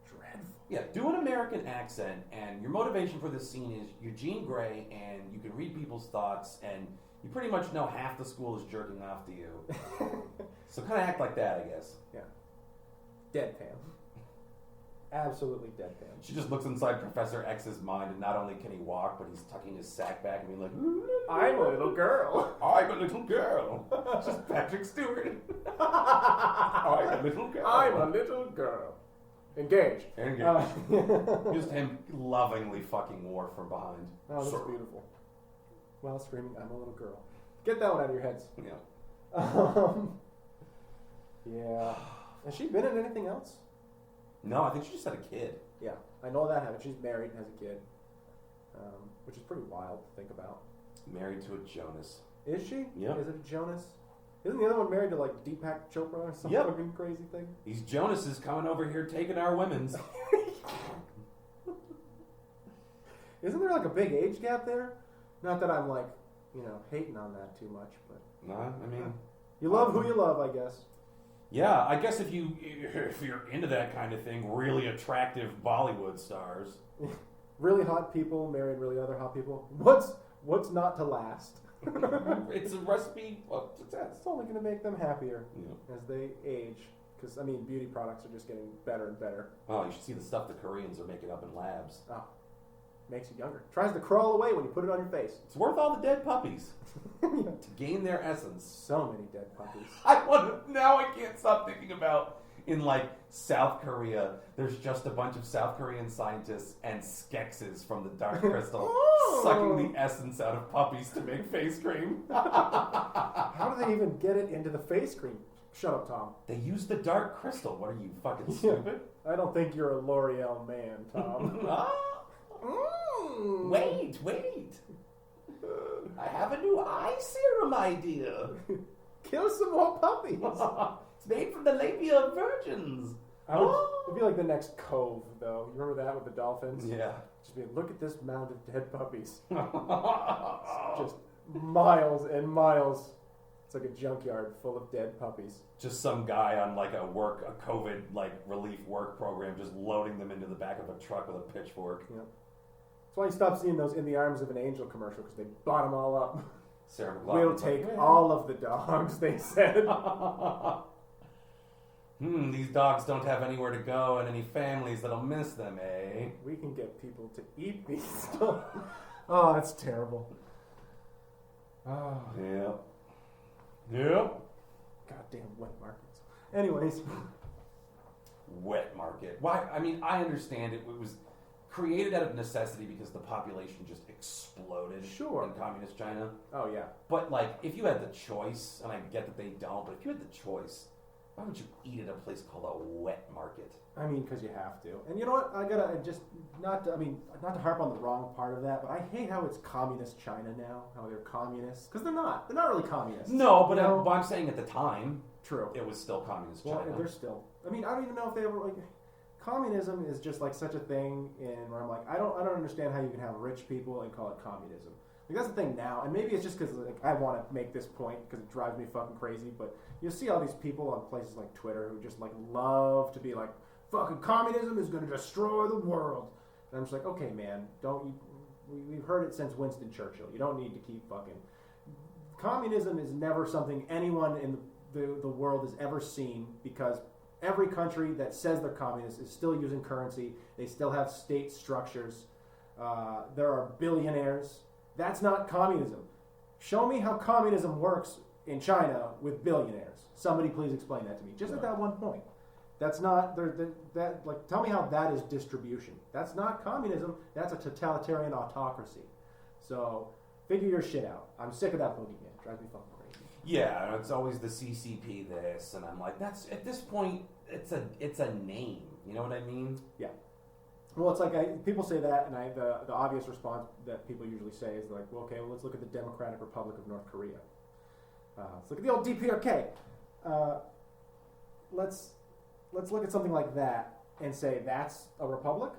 dreadful. Yeah, do an American accent, and your motivation for this scene is you're Jean Grey, and you can read people's thoughts, and you pretty much know half the school is jerking off to you. So kind of act like that, I guess. Yeah. Deadpan. Absolutely deadpan. She just looks inside Professor X's mind, and not only can he walk, but he's tucking his sack back and being like, I'm a little girl. I'm a little girl. It's just Patrick Stewart. I'm a little girl. I'm a little girl. Engage. Just him lovingly fucking Worf from behind. Oh, that's beautiful. While screaming, I'm a little girl. Get that one out of your heads. Yeah. Yeah. Has she been in anything else? No, I think she just had a kid. Yeah, I know that happened. She's married and has a kid, which is pretty wild to think about. Married to a Jonas. Is she? Yeah. Is it a Jonas? Isn't the other one married to Deepak Chopra or some fucking crazy thing? These Jonases coming over here taking our women's. Isn't there a big age gap there? Not that I'm hating on that too much, but No, I mean, you love who you love, I guess. Yeah, I guess if you're into that kind of thing, really attractive Bollywood stars. Really hot people marrying really other hot people. What's not to last? It's a recipe of success. It's only going to make them happier as they age. Because, beauty products are just getting better and better. Oh, you should see the stuff the Koreans are making up in labs. Oh, makes you younger. Tries to crawl away when you put it on your face. It's worth all the dead puppies to gain their essence. So many dead puppies. Now I can't stop thinking about in South Korea, there's just a bunch of South Korean scientists and skeksis from the Dark Crystal sucking the essence out of puppies to make face cream. How do they even get it into the face cream? Shut up, Tom. They use the Dark Crystal. What are you, fucking stupid? I don't think you're a L'Oreal man, Tom. Wait. I have a new eye serum idea. Kill some more puppies. It's made from the labia of virgins. It'd be like the next Cove, though. You remember that with the dolphins? Yeah. Just be look at this mound of dead puppies. Just miles and miles. It's like a junkyard full of dead puppies. Just some guy on a COVID relief work program, just loading them into the back of a truck with a pitchfork. Yep. That's why you stop seeing those In the Arms of an Angel commercial, because they bought them all up. Sarah McLachlan. We'll take all of the dogs, they said. These dogs don't have anywhere to go and any families that'll miss them, eh? We can get people to eat these dogs. Oh, that's terrible. Oh. Yep. Goddamn wet markets. Anyways. Wet market. Why? I understand it was created out of necessity because the population just exploded in communist China. Oh, yeah. But, if you had the choice, and I get that they don't, but if you had the choice, why would you eat at a place called a wet market? Because you have to. And you know what? I gotta just, not to harp on the wrong part of that, but I hate how it's communist China now, how they're communists. Because they're not. They're not really communists. No, but I'm saying at the time, true, it was still communist China. Well, they're still. I don't even know if they ever, communism is just such a thing in where I'm I don't understand how you can have rich people and call it communism. Like, that's the thing now, and maybe it's just because like, I want to make this point because it drives me fucking crazy, but you'll see all these people on places like Twitter who just like love to be like, fucking communism is going to destroy the world. And I'm just like, okay, man, we've heard it since Winston Churchill. You don't need to keep fucking... Communism is never something anyone in the world has ever seen because every country that says they're communist is still using currency. They still have state structures. There are billionaires. That's not communism. Show me how communism works in China with billionaires. Somebody please explain that to me. Just at that one point. That's not like. Tell me how that is distribution. That's not communism. That's a totalitarian autocracy. So figure your shit out. I'm sick of that boogeyman. Drives me fucking crazy. Yeah, it's always the CCP this, and I'm like, that's at this point, it's a name. You know what I mean? Yeah. Well, it's like people say that, and the obvious response that people usually say is like, well, okay, well, let's look at the Democratic Republic of North Korea. Let's look at the old DPRK. Let's look at something like that and say that's a republic?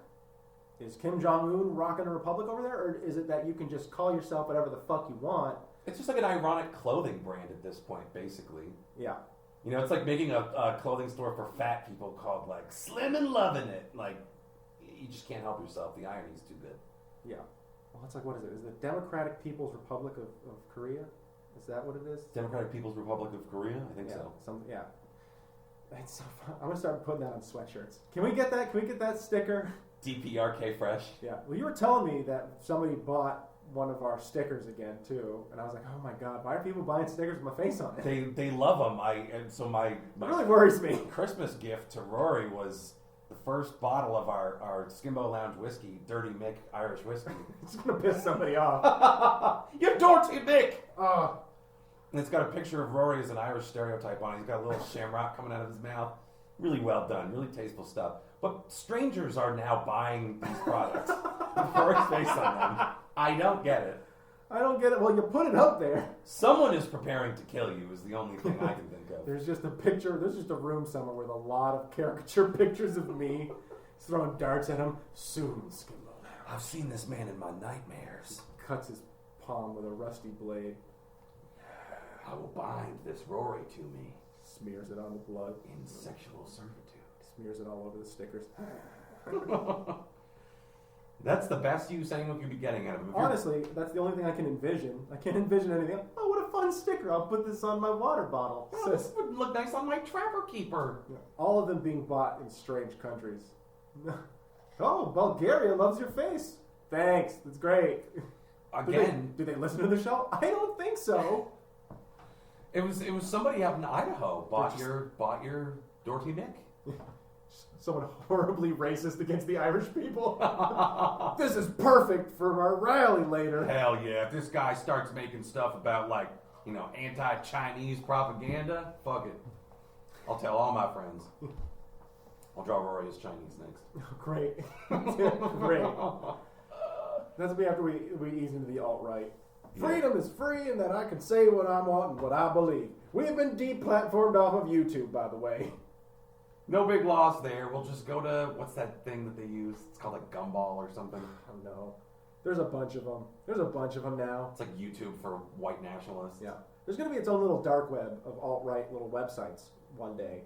Is Kim Jong-un rocking a republic over there? Or is it that you can just call yourself whatever the fuck you want? It's just like an ironic clothing brand at this point, basically. Yeah. You know, it's like making a clothing store for fat people called, like, Slim and Lovin' It. Like, you just can't help yourself. The irony's too good. Yeah. Well, it's like, what is it? Is it the Democratic People's Republic of Korea? Is that what it is? Democratic People's Republic of Korea? I think so. Yeah. That's so fun. I'm going to start putting that on sweatshirts. Can we get that? Can we get that sticker? DPRK Fresh. Yeah. Well, you were telling me that somebody bought one of our stickers again, too. And I was like, oh, my God. Why are people buying stickers with my face on it? They love them. It really worries me. Christmas gift to Rory was the first bottle of our Skimbo Lounge whiskey, Dirty Mick Irish whiskey. It's going to piss somebody off. You're Dirty Mick! And it's got a picture of Rory as an Irish stereotype on it. He's got a little shamrock coming out of his mouth. Really well done. Really tasteful stuff. But strangers are now buying these products with Rory's face on them. I don't get it. I don't get it. Well, you put it up there. Someone is preparing to kill you is the only thing I can think of. There's just a picture. There's just a room somewhere with a lot of caricature pictures of me throwing darts at him. Soon, Skimbo. I've seen this man in my nightmares. Cuts his palm with a rusty blade. I will bind this Rory to me. Smears it on the blood. In sexual servitude. Smears it all over the stickers. That's the best use anyone could be getting out of him. Honestly, that's the only thing I can envision. I can't envision anything. Oh, what a fun sticker. I'll put this on my water bottle. Oh, this would look nice on my Trapper Keeper. Yeah. All of them being bought in strange countries. Oh, Bulgaria loves your face. Thanks. That's great. Again. Do they listen to the show? I don't think so. It was somebody out in Idaho bought your Dorothy Mick. Someone horribly racist against the Irish people. This is perfect for our rally later. Hell yeah! If this guy starts making stuff about anti-Chinese propaganda, fuck it. I'll tell all my friends. I'll draw Rory as Chinese next. Great, great. That's be after we ease into the alt-right. Freedom is free and that I can say what I want and what I believe. We have been deplatformed off of YouTube, by the way. No big loss there. We'll just go to, what's that thing that they use? It's called like Gumball or something. Oh no. There's a bunch of them. There's a bunch of them now. It's like YouTube for white nationalists. Yeah. There's going to be its own little dark web of alt-right little websites one day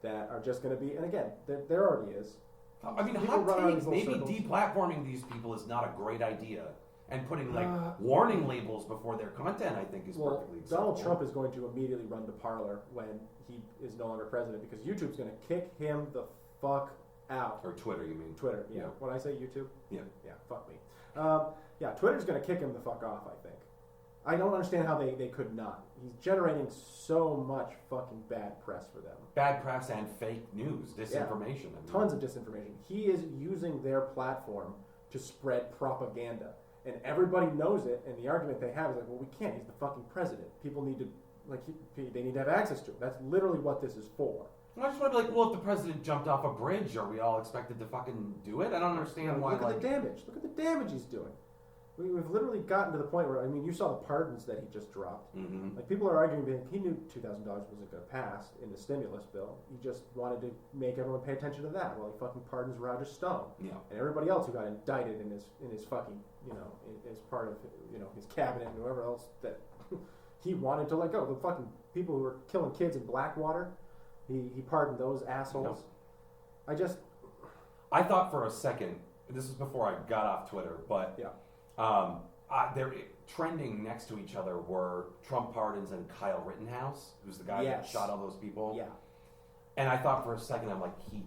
that are just going to be, and again, there already is. I mean, hot take, maybe deplatforming these people is not a great idea. And putting warning labels before their content, I think, is perfectly acceptable. Donald Trump is going to immediately run to Parler when he is no longer president because YouTube's going to kick him the fuck out. Or Twitter, you mean? Twitter, yeah. When I say YouTube? Yeah. Yeah, fuck me. Yeah, Twitter's going to kick him the fuck off, I think. I don't understand how they could not. He's generating so much fucking bad press for them. Bad press and fake news, disinformation. Yeah, tons of disinformation. He is using their platform to spread propaganda. And everybody knows it, and the argument they have is like, well, we can't. He's the fucking president. People need to, they need to have access to him. That's literally what this is for. I just want to be like, well, if the president jumped off a bridge, are we all expected to fucking do it? I don't understand why. Look at the damage. Look at the damage he's doing. We've literally gotten to the point where, I mean, you saw the pardons that he just dropped. Mm-hmm. Like, people are arguing that he knew $2,000 wasn't going to pass in the stimulus bill. He just wanted to make everyone pay attention to that. Well, he fucking pardons Roger Stone. Yeah. And everybody else who got indicted in his fucking, as part of, his cabinet and whoever else that he wanted to let go. The fucking people who were killing kids in Blackwater, he pardoned those assholes. No. I thought for a second, this was before I got off Twitter, but yeah. They're trending next to each other were Trump pardons and Kyle Rittenhouse, who's the guy that shot all those people. Yeah. And I thought for a second, I'm like, he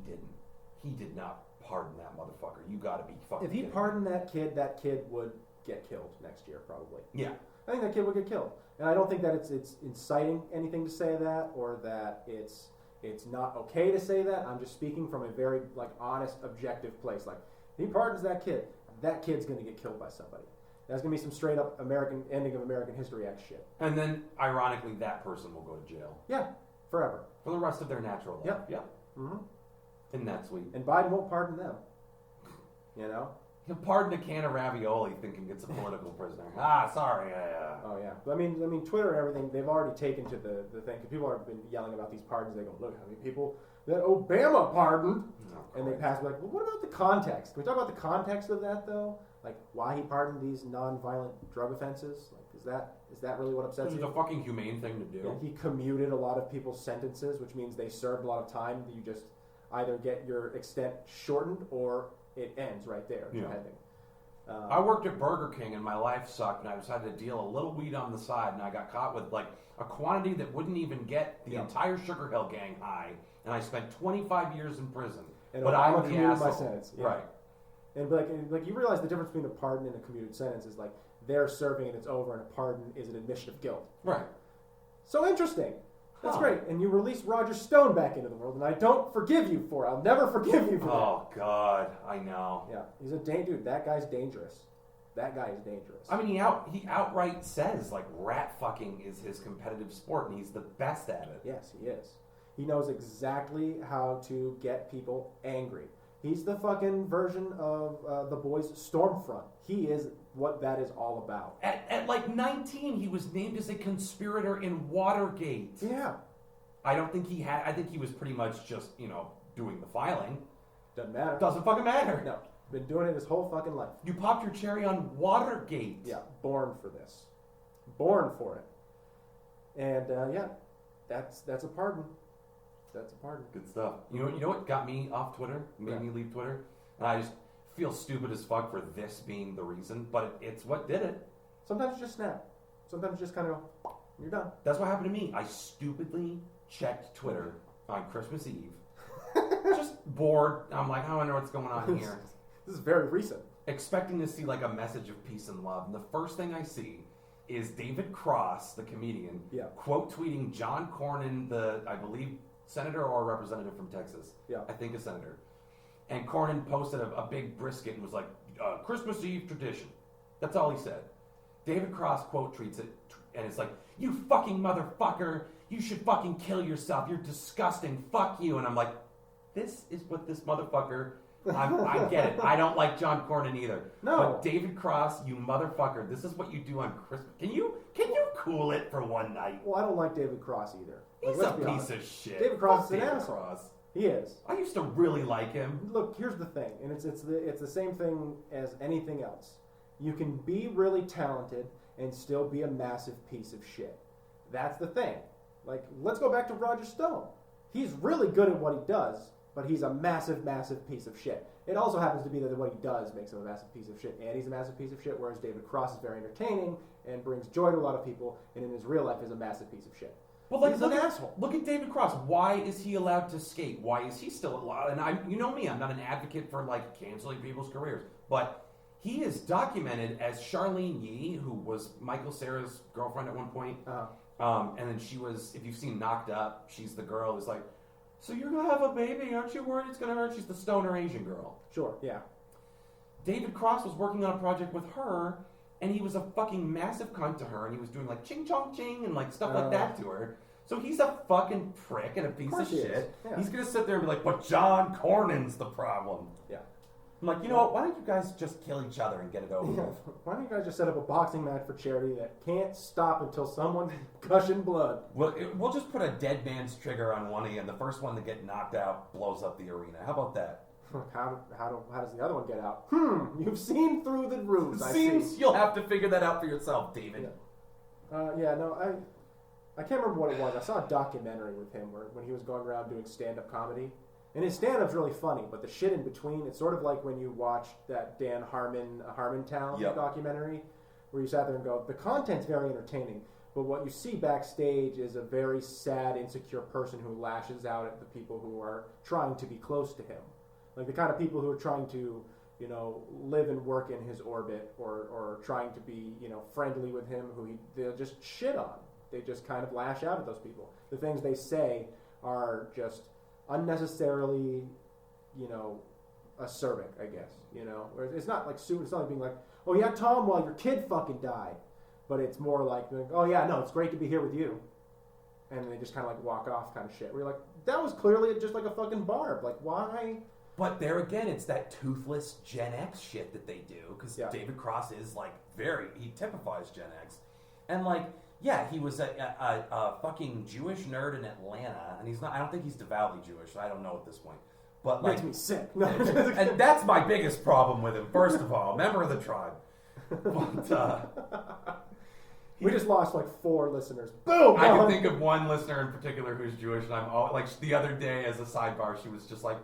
did not pardon that motherfucker. You gotta be fucking If he pardoned that kid would get killed next year, probably. Yeah. I think that kid would get killed. And I don't think that it's inciting anything to say that, or that it's not okay to say that. I'm just speaking from a very, honest, objective place. Like, if he pardons that kid's going to get killed by somebody. That's going to be some straight up ending of American History X shit. And then, ironically, that person will go to jail. Yeah, forever. For the rest of their natural life. Yep. Yep. Mm-hmm. Isn't that sweet? And Biden won't pardon them. He'll pardon a can of ravioli thinking it's a political prisoner. Sorry. Oh, yeah. But I mean, Twitter and everything, they've already taken to the thing. Because people have been yelling about these pardons. They go, look how many people that Obama pardoned. And they pass, well, what about the context? Can we talk about the context of that, though? Like, why he pardoned these non-violent drug offenses? Like, is that really what upsets you? It's a fucking humane thing to do. Yeah, he commuted a lot of people's sentences, which means they served a lot of time. You just either get your extent shortened or it ends right there, depending. I worked at Burger King and my life sucked, and I decided to deal a little weed on the side, and I got caught with a quantity that wouldn't even get the entire Sugar Hill Gang high, and I spent 25 years in prison. And but I'm the commuted asshole. my sentence. Yeah. Right. And like you realize the difference between a pardon and a commuted sentence is like they're serving and it's over, and a pardon is an admission of guilt. Right. So interesting. That's great. And you release Roger Stone back into the world, and I don't forgive you for it. I'll never forgive you for that. Oh, God. I know. Yeah. He's a dude. That guy's dangerous. That guy is dangerous. I mean, he outright says, rat fucking is his competitive sport, and he's the best at it. Yes, he is. He knows exactly how to get people angry. He's the fucking version of the boys Stormfront. He is what that is all about. At 19, he was named as a conspirator in Watergate. Yeah. I think he was pretty much just, doing the filing. Doesn't matter. Doesn't fucking matter. No. Been doing it his whole fucking life. You popped your cherry on Watergate. Yeah. Born for this. Born for it. And, that's a pardon. That's a pardon. Good stuff. You know what got me off Twitter? Made me leave Twitter? And I just feel stupid as fuck for this being the reason, but it's what did it. Sometimes you just snap. Sometimes you just kind of go, you're done. That's what happened to me. I stupidly checked Twitter on Christmas Eve. Just bored. I'm like, I wonder what's going on here. This is very recent. Expecting to see a message of peace and love. And the first thing I see is David Cross, the comedian, quote tweeting John Cornyn, I believe, senator or representative from Texas. Yeah. I think a senator. And Cornyn posted a big brisket and was like, Christmas Eve tradition. That's all he said. David Cross quote tweets it, and it's like, you fucking motherfucker, you should fucking kill yourself. You're disgusting. Fuck you. And I'm like, this is what this motherfucker, I get it. I don't like John Cornyn either. No. But David Cross, you motherfucker, this is what you do on Christmas. Can you cool it for one night? Well, I don't like David Cross either. He's a piece of shit. David Cross is an asshole. Cross. He is. I used to really like him. Look, here's the thing, and it's the same thing as anything else. You can be really talented and still be a massive piece of shit. That's the thing. Let's go back to Roger Stone. He's really good at what he does, but he's a massive, massive piece of shit. It also happens to be that what he does makes him a massive piece of shit, and he's a massive piece of shit, whereas David Cross is very entertaining and brings joy to a lot of people, and in his real life is a massive piece of shit. Well, he's an asshole. Look at David Cross. Why is he allowed to skate? Why is he still allowed? And you know me, I'm not an advocate for canceling people's careers, but he is documented as Charlene Yee, who was Michael Cera's girlfriend at one point. And then she was, if you've seen Knocked Up, she's the girl who's like, so you're going to have a baby, aren't you worried it's going to hurt? She's the stoner Asian girl. Sure, yeah. David Cross was working on a project with her, and he was a fucking massive cunt to her, and he was doing ching chong ching and stuff like that to her. So he's a fucking prick and a piece of shit. Yeah. He's going to sit there and be like, but John Cornyn's the problem. Yeah. I'm like, you know what? Why don't you guys just kill each other and get it over with? Why don't you guys just set up a boxing match for charity that can't stop until someone's gushing blood? We'll just put a dead man's trigger on one of you, and the first one to get knocked out blows up the arena. How about that? How does the other one get out? You've seen through the ruse. Seems you'll have to figure that out for yourself, David. I can't remember what it was. I saw a documentary with him when he was going around doing stand-up comedy. And his stand-up's really funny, but the shit in between, it's sort of like when you watch that Dan Harmontown documentary, where you sat there and go, the content's very entertaining, but what you see backstage is a very sad, insecure person who lashes out at the people who are trying to be close to him. Like the kind of people who are trying to, live and work in his orbit or trying to be, friendly with him, they'll just shit on. They just kind of lash out at those people. The things they say are just unnecessarily, acerbic, I guess. It's not like it's not like being like, oh yeah, Tom, well your kid fucking died, but it's more like, oh yeah, no, it's great to be here with you, and they just kind of like walk off, kind of shit. Where you're like, that was clearly just like a fucking barb. Like why? But there again, it's that toothless Gen X shit that they do because David Cross is like he typifies Gen X, and like. Yeah, he was a fucking Jewish nerd in Atlanta, and he's not. I don't think he's devoutly Jewish. I don't know at this point, but like, makes me sick. And that's my biggest problem with him. First of all, member of the tribe. But we just lost like 4 listeners. Boom! I can think of one listener in particular who's Jewish, and I'm all, like the other day as a sidebar, she was just like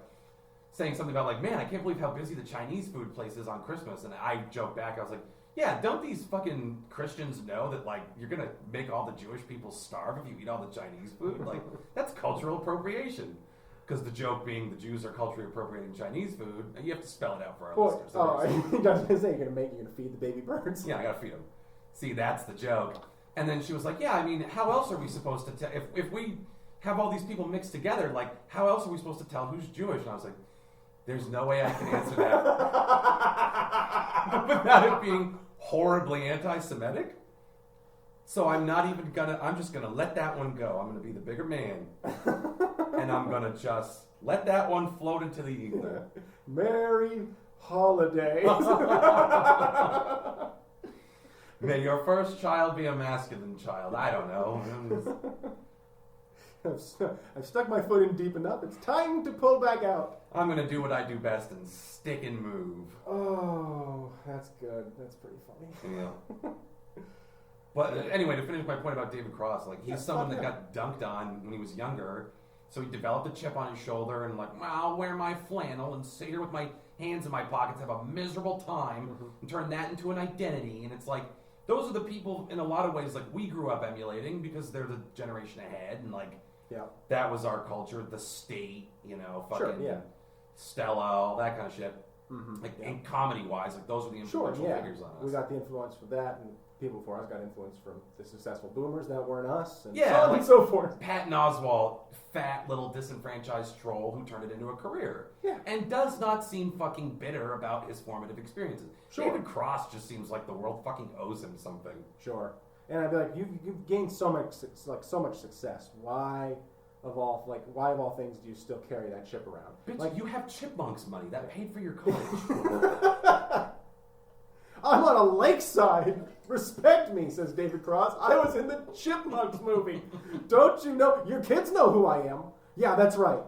saying something about like, man, I can't believe how busy the Chinese food place is on Christmas, and I joked back, I was like. Yeah, don't these fucking Christians know that, like, you're going to make all the Jewish people starve if you eat all the Chinese food? Like, that's cultural appropriation. Because the joke being the Jews are culturally appropriating Chinese food, and you have to spell it out for our listeners. Oh, I was going to say you're going to feed the baby birds. Yeah, I got to feed them. See, that's the joke. And then she was like, yeah, I mean, how else are we supposed to tell? If we have all these people mixed together, like, how else are we supposed to tell who's Jewish? And I was like, there's no way I can answer that without it being horribly anti-Semitic. So I'm just gonna let that one go. I'm gonna be the bigger man. And I'm gonna just let that one float into the ether. Merry holidays. May your first child be a masculine child. I don't know. I've stuck my foot in deep enough. It's time to pull back out. I'm going to do what I do best and stick and move. Oh, that's good. That's pretty funny. Yeah. But anyway, to finish my point about David Cross, like he's someone that got dunked on when he was younger. So he developed a chip on his shoulder and like, well, I'll wear my flannel and sit here with my hands in my pockets, have a miserable time, and turn that into an identity. And it's like, those are the people in a lot of ways like we grew up emulating because they're the generation ahead and like, that was our culture, the state, fucking Stella, all that kind of shit. Like, and comedy-wise, like, those are the influential figures on us. We got the influence from that, and people before us got influence from the successful boomers that weren't us, and so on and so forth. Patton Oswalt, fat little disenfranchised troll who turned it into a career. Yeah. And does not seem fucking bitter about his formative experiences. David Cross just seems like the world fucking owes him something. Sure. And I'd be like, you've gained so much success. Why of all things do you still carry that chip around? Bitch, like you have chipmunks money that paid for your college. I'm on a lakeside. Respect me, says David Cross. I was in the Chipmunks movie. Don't you know? Your kids know who I am. Yeah, that's right.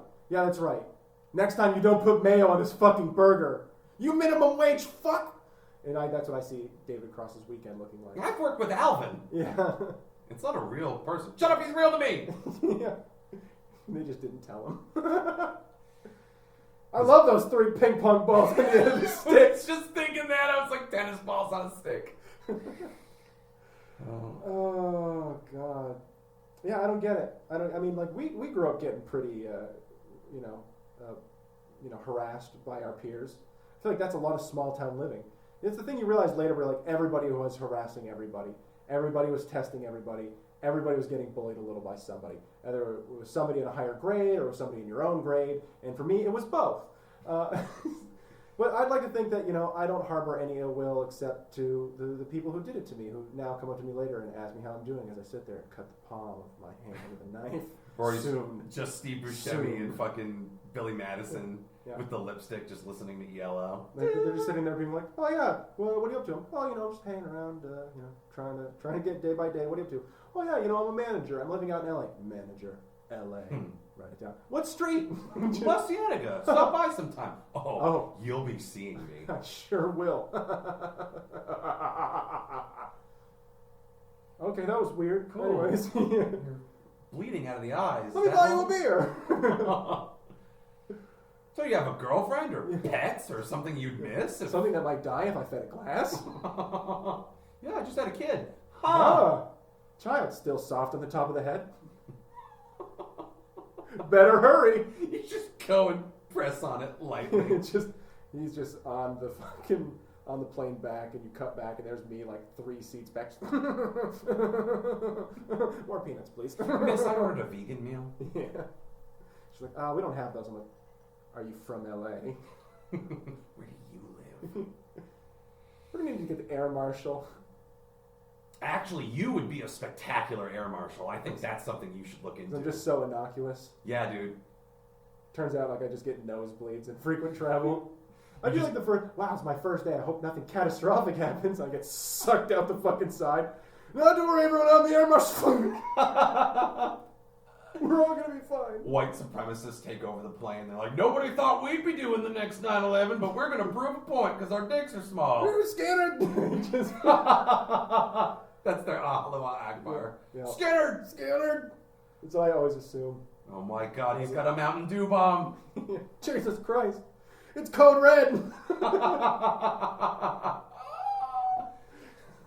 Next time you don't put mayo on this fucking burger. You minimum wage fuck. And that's what I see David Cross's weekend looking like. I've worked with Alvin. Yeah. It's not a real person. Shut up, he's real to me. Yeah. They just didn't tell him. I love those 3 ping pong balls in the end of the stick. Just thinking that, I was like tennis balls on a stick. Oh God. Yeah, I don't get it. I mean, like we grew up getting pretty, harassed by our peers. I feel like that's a lot of small town living. It's the thing you realize later where like everybody was harassing everybody. Everybody was testing everybody. Everybody was getting bullied a little by somebody. Either it was somebody in a higher grade or it was somebody in your own grade. And for me, it was both. But I'd like to think that, I don't harbor any ill will except to the people who did it to me, who now come up to me later and ask me how I'm doing as I sit there and cut the palm of my hand with a knife. Or just Steve Buscemi and fucking Billy Madison. with the lipstick, just listening to ELO. They're just sitting there being like, oh yeah, well, what are you up to? Oh, just hanging around, trying to get day by day. What are you up to? Oh yeah, I'm a manager. I'm living out in LA. Manager, LA. Write it down. What street? La Cienega. Stop by sometime. Oh, you'll be seeing me. I sure will. Okay, that was weird. Cool. Anyways. You're bleeding out of the eyes. Let me buy you a beer. So you have a girlfriend or pets or something you'd miss? Something that might die if I fed a glass? Yeah, I just had a kid. Child still soft on the top of the head. Better hurry. You just go and press on it lightly. He's just on the plane back, and you cut back, and there's me like 3 seats back. More peanuts, please. Miss, I ordered a vegan meal. Yeah. She's like, we don't have those. I'm like, are you from LA? Where do you live? What do you need to get the air marshal? Actually, you would be a spectacular air marshal. I think that's something you should look into. I'm just so innocuous. Yeah, dude. Turns out like I just get nosebleeds in frequent travel. I feel like it's my first day. I hope nothing catastrophic happens. I get sucked out the fucking side. Not to worry, everyone on the air marshal. We're all gonna be fine. White supremacists take over the plane. They're like, nobody thought we'd be doing the next 9/11, but we're gonna prove a point because our dicks are small. We're scared. That's their Allahu Akbar. Yeah. Scared. That's what I always assume. Oh my God, he's got a Mountain Dew bomb. Jesus Christ. It's code red.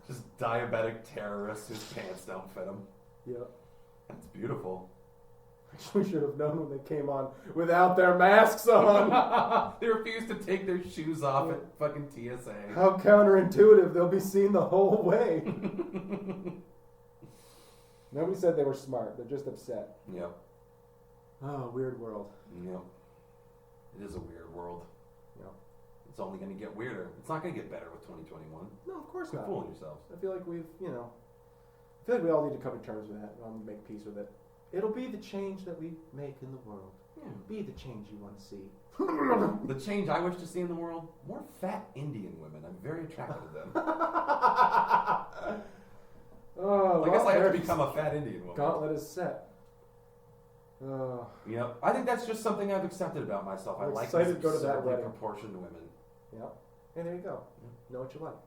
Just diabetic terrorists whose pants don't fit them. Yeah. That's beautiful. We should have known when they came on without their masks on. They refused to take their shoes off at fucking TSA. How counterintuitive. They'll be seen the whole way. Nobody said they were smart. They're just upset. Yep. Oh, weird world. Yep. It is a weird world. Yep. It's only going to get weirder. It's not going to get better with 2021. No, of course You're not. fooling yourselves. I feel like we all need to come to terms with that and make peace with it. It'll be the change that we make in the world. Yeah. Be the change you want to see. The change I wish to see in the world? More fat Indian women. I'm very attracted to them. Oh, I guess I have to become a fat Indian woman. Gauntlet is set. Yep. I think that's just something I've accepted about myself. I like excited to go to that absurdly wedding. proportioned women. Yep. And there you go. Know what you like.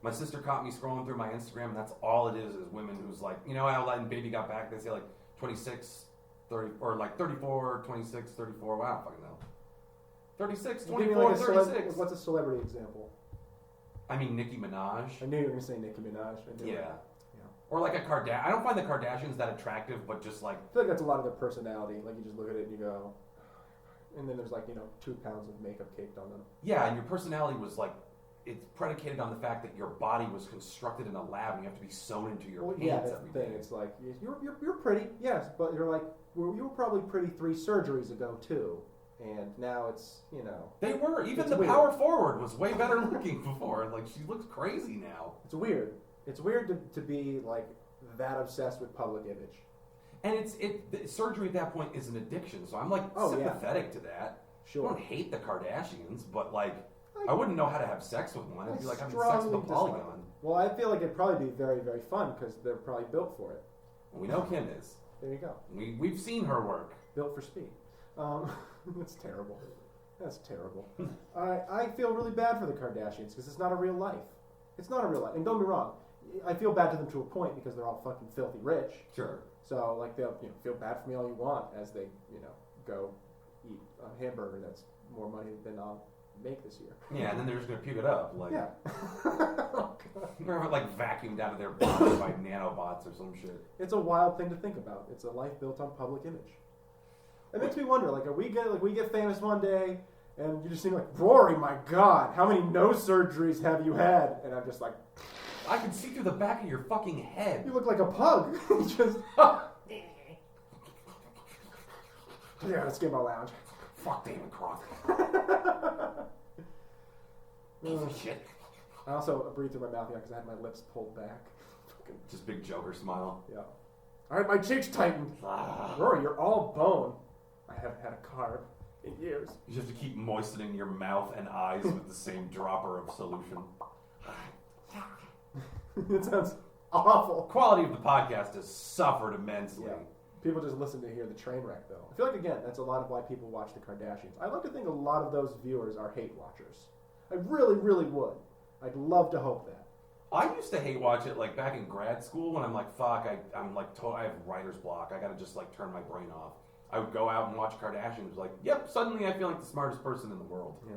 My sister caught me scrolling through my Instagram, and that's all it is women who's like, how when baby got back, they say like 26, 30, or like 34, 26, 34. Wow, I don't fucking know. 36, 24, 36. What's a celebrity example? I mean, Nicki Minaj. I knew you were going to say Nicki Minaj. Yeah. Or like a Kardashian. I don't find the Kardashians that attractive, but just like... I feel like that's a lot of their personality. Like, you just look at it and you go... And then there's like, 2 pounds of makeup caked on them. Yeah, and your personality was like... It's predicated on the fact that your body was constructed in a lab and you have to be sewn into your pants that's every the thing. day. It's like, you're pretty, yes, but you're like, you were probably pretty 3 surgeries ago, too. And now it's, They were. Even the weird. power forward was way better looking before. Like, she looks crazy now. It's weird. It's weird to be, like, that obsessed with public image. And surgery at that point is an addiction, so I'm, like, sympathetic to that. Sure. I don't hate the Kardashians, but, like, I wouldn't know how to have sex with one. It'd be like having sex with a polygon. Well, I feel like it'd probably be very, very fun because they're probably built for it. We know Kim is. There you go. We've seen her work. Built for speed. That's terrible. That's terrible. I feel really bad for the Kardashians because it's not a real life. It's not a real life. And don't be wrong. I feel bad to them to a point because they're all fucking filthy rich. Sure. So, like, they'll feel bad for me all you want as they, go eat a hamburger that's more money than I'll make this year. Yeah, and then they're just going to puke it up. Like, yeah. They're have it, like, vacuumed out of their bodies by nanobots or some shit. It's a wild thing to think about. It's a life built on public image. It makes me wonder, like, we get famous one day, and you just seem like, Rory, my God, how many nose surgeries have you had? And I'm just like... I can see through the back of your fucking head. You look like a pug. Just... Yeah, let's Skimbo Lounge. Fuck David Cross. Shit. I also breathed through my mouth because I had my lips pulled back. Just big Joker smile. Yeah. All right, my cheeks tightened. Rory, you're all bone. I haven't had a carb. in years. You just have to keep moistening your mouth and eyes with the same dropper of solution. It sounds awful. Quality of the podcast has suffered immensely. Yeah. People just listen to hear the train wreck, though. I feel like, again, that's a lot of why people watch the Kardashians. I like to think a lot of those viewers are hate watchers. I really, really would. I'd love to hope that. I used to hate watch it like back in grad school when I'm like, fuck, I'm like, I have writer's block. I gotta just like turn my brain off. I would go out and watch Kardashians. Like, yep, suddenly I feel like the smartest person in the world. Yeah.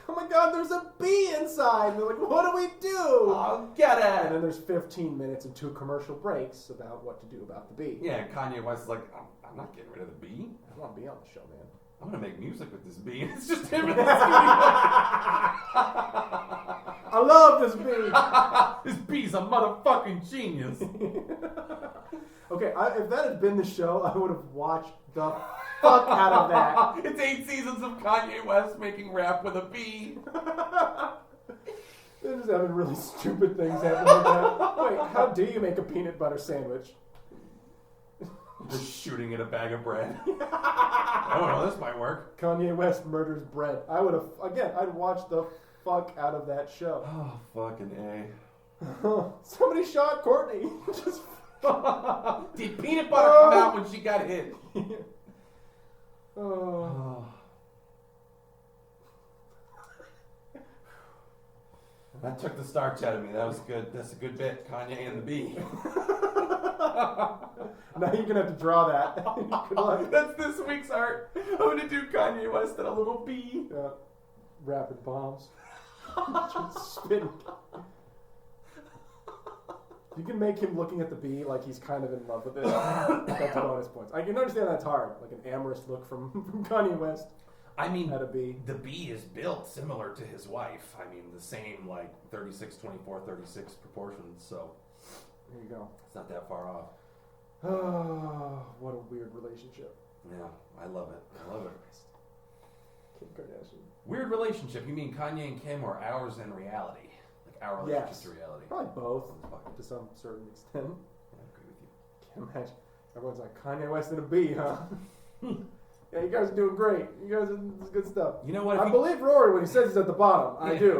Oh my God, there's a bee inside. And they're like, what do we do? Oh, get it. And then there's 15 minutes and 2 commercial breaks about what to do about the bee. Yeah, and Kanye West is like, I'm not getting rid of the bee. I want to be on the show, man. I'm gonna make music with this bee. And it's just him in the studio. I love this bee. This bee's a motherfucking genius. Okay, if that had been the show, I would have watched the fuck out of that. It's 8 seasons of Kanye West making rap with a bee. They're just having really stupid things happen like that. Wait, how do you make a peanut butter sandwich? Just shooting at a bag of bread. I don't know, this might work. Kanye West murders bread. I would have, again, I'd watch the fuck out of that show. Oh, fucking A. Somebody shot Courtney. Just Did peanut butter come out when she got hit? Oh. That took the starch out of me. That was good. That's a good bit. Kanye and the bee. Now you're gonna have to draw that. Good luck. That's this week's art. I'm gonna do Kanye West and a little bee. Yeah. Rapid bombs. Just spin. You can make him looking at the bee like he's kind of in love with it. That's bonus points. I can understand that's hard. Like an amorous look from Kanye West. I mean, at a bee. The bee is built similar to his wife. I mean, the same, like, 36, 24, 36 proportions, so. There you go. It's not that far off. Oh, what a weird relationship. Yeah, I love it. I love it. Kim Kardashian. Weird relationship. You mean Kanye and Kim or ours and reality? Like, our relationship to reality? Probably both, to some certain extent. Yeah, I agree with you. Can't imagine. Everyone's like, Kanye West and a bee, huh? Yeah, you guys are doing great. You guys are this is good stuff. You know what? I believe Rory when he says he's at the bottom. I do.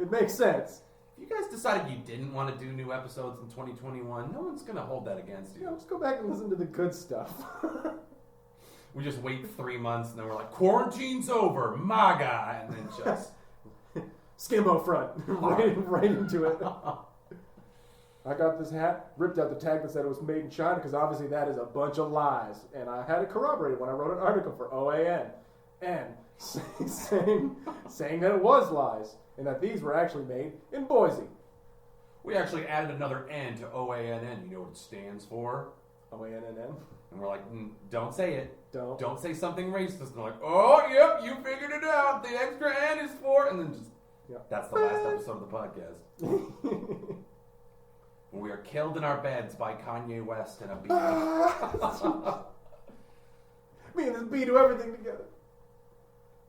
It makes sense. If you guys decided you didn't want to do new episodes in 2021, no one's going to hold that against you. Yeah, let's go back and listen to the good stuff. We just wait 3 months and then we're like, quarantine's over, MAGA, and then just... Skimbo front. right into it. I got this hat, ripped out the tag that said it was made in China because obviously that is a bunch of lies. And I had it corroborated when I wrote an article for OAN. And saying that it was lies and that these were actually made in Boise. We actually added another N to OANN. You know what it stands for? OANNN? And we're like, don't say it. Don't say something racist. And they're like, oh, yep, you figured it out. The extra N is for... And then just... Yep. That's the last episode of the podcast. We are killed in our beds by Kanye West and a bee. Me and this bee do everything together.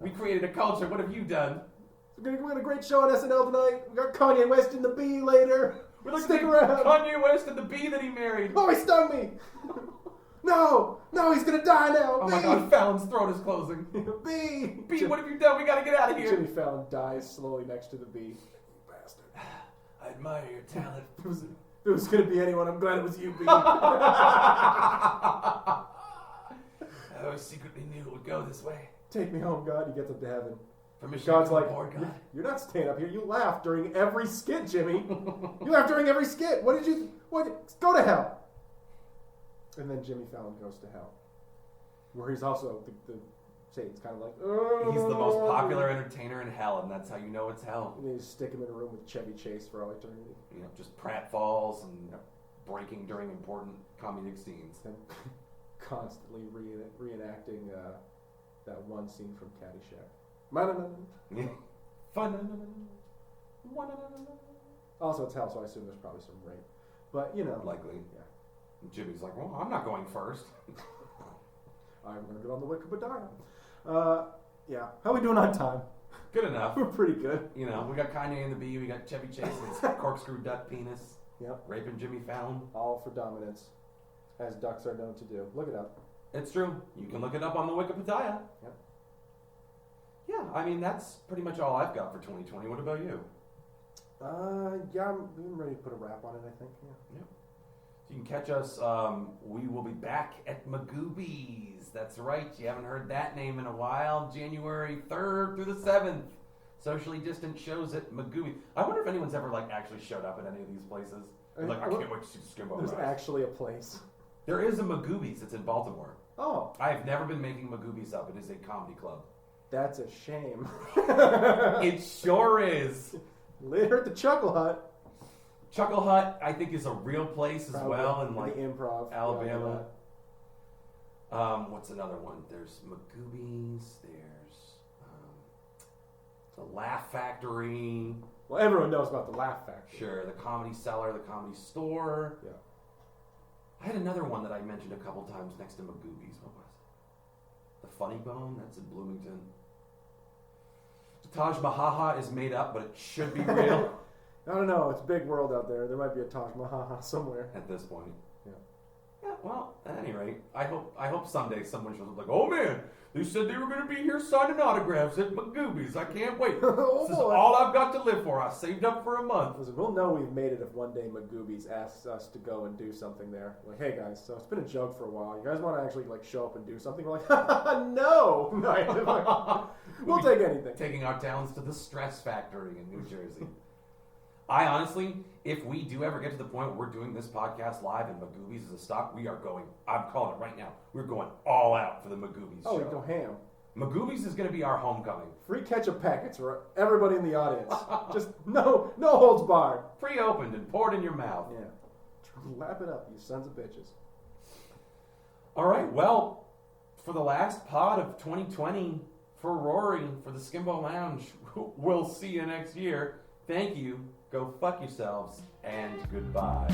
We created a culture. What have you done? We got a great show on SNL tonight. We got Kanye West and the bee later. Stick around. Kanye West and the bee that he married. Oh, he stung me. No, he's gonna die now. Oh my God, Fallon's throat is closing. Bee, what have you done? We gotta get out of here. Jimmy Fallon dies slowly next to the bee. You bastard. I admire your talent. If it was gonna be anyone, I'm glad it was you, Bee. I always secretly knew it would go this way. Take me home, God. He gets up to heaven. Permission God's like, board, God. You're not staying up here. You laugh during every skit, Jimmy. You laugh during every skit. What? Go to hell. And then Jimmy Fallon goes to hell, where he's also the Satan's kind of like, oh. He's the most popular entertainer in hell, and that's how you know it's hell. And they just stick him in a room with Chevy Chase for all eternity. You know, just pratfalls and breaking during important comedic scenes. And constantly reenacting that one scene from Caddyshack. Also, it's hell, so I assume there's probably some rape. But, you know. Likely. Yeah. Jimmy's like, well, I'm not going first. I'm going to get on the Wikipedia. Yeah. How are we doing on time? Good enough. We're pretty good. You know, we got Kanye and the Bee, we got Chevy Chase and his corkscrew duck penis. Yep. Raping Jimmy Fallon. All for dominance, as ducks are known to do. Look it up. It's true. You can look it up on the Wikipedia. Yep. Yeah, I mean, that's pretty much all I've got for 2020. What about you? Yeah, I'm ready to put a wrap on it, I think. Yeah. So you can catch us. We will be back at Magoobies. That's right. You haven't heard that name in a while. January 3rd through the 7th. Socially distant shows at Magoobies. I wonder if anyone's ever actually showed up at any of these places. I can't wait to see the Skimbo Lounge. There's actually a place. There is a Magoobies. It's in Baltimore. Oh. I have never been making Magoobies up. It is a comedy club. That's a shame. It sure is. Later at the Chuckle Hut. Chuckle Hut, I think, is a real place as well in the improv, Alabama. What's another one? There's Magoobies. There's the Laugh Factory. Well, everyone knows about the Laugh Factory. Sure, the Comedy Cellar, the Comedy Store. Yeah. I had another one that I mentioned a couple times next to Magoobies. What was it? The Funny Bone. That's in Bloomington. Taj Mahal is made up, but it should be real. I don't know. It's a big world out there. There might be a Taj Mahal somewhere. At this point. Yeah. Yeah, well, at any rate, I hope someday someone shows up like, oh man, they said they were going to be here signing autographs at Magoobies. I can't wait. Oh, this is all I've got to live for. I saved up for a month. Listen, we'll know we've made it if one day Magoobies asks us to go and do something there. Like, hey guys, so it's been a joke for a while. You guys want to actually show up and do something? We're like, no. We'll take anything. Taking our talents to the Stress Factory in New Jersey. I honestly, if we do ever get to the point where we're doing this podcast live and Magoobies is a stop, we are going, I'm calling it right now, we're going all out for the Magoobies show. Oh, we go ham. Magoobies is going to be our homecoming. Free ketchup packets for everybody in the audience. Just no holds barred. Pre-opened and poured in your mouth. Yeah. Lap it up, you sons of bitches. All right, well, for the last pod of 2020, for Rory, for the Skimbo Lounge, we'll see you next year. Thank you. Go fuck yourselves, and goodbye.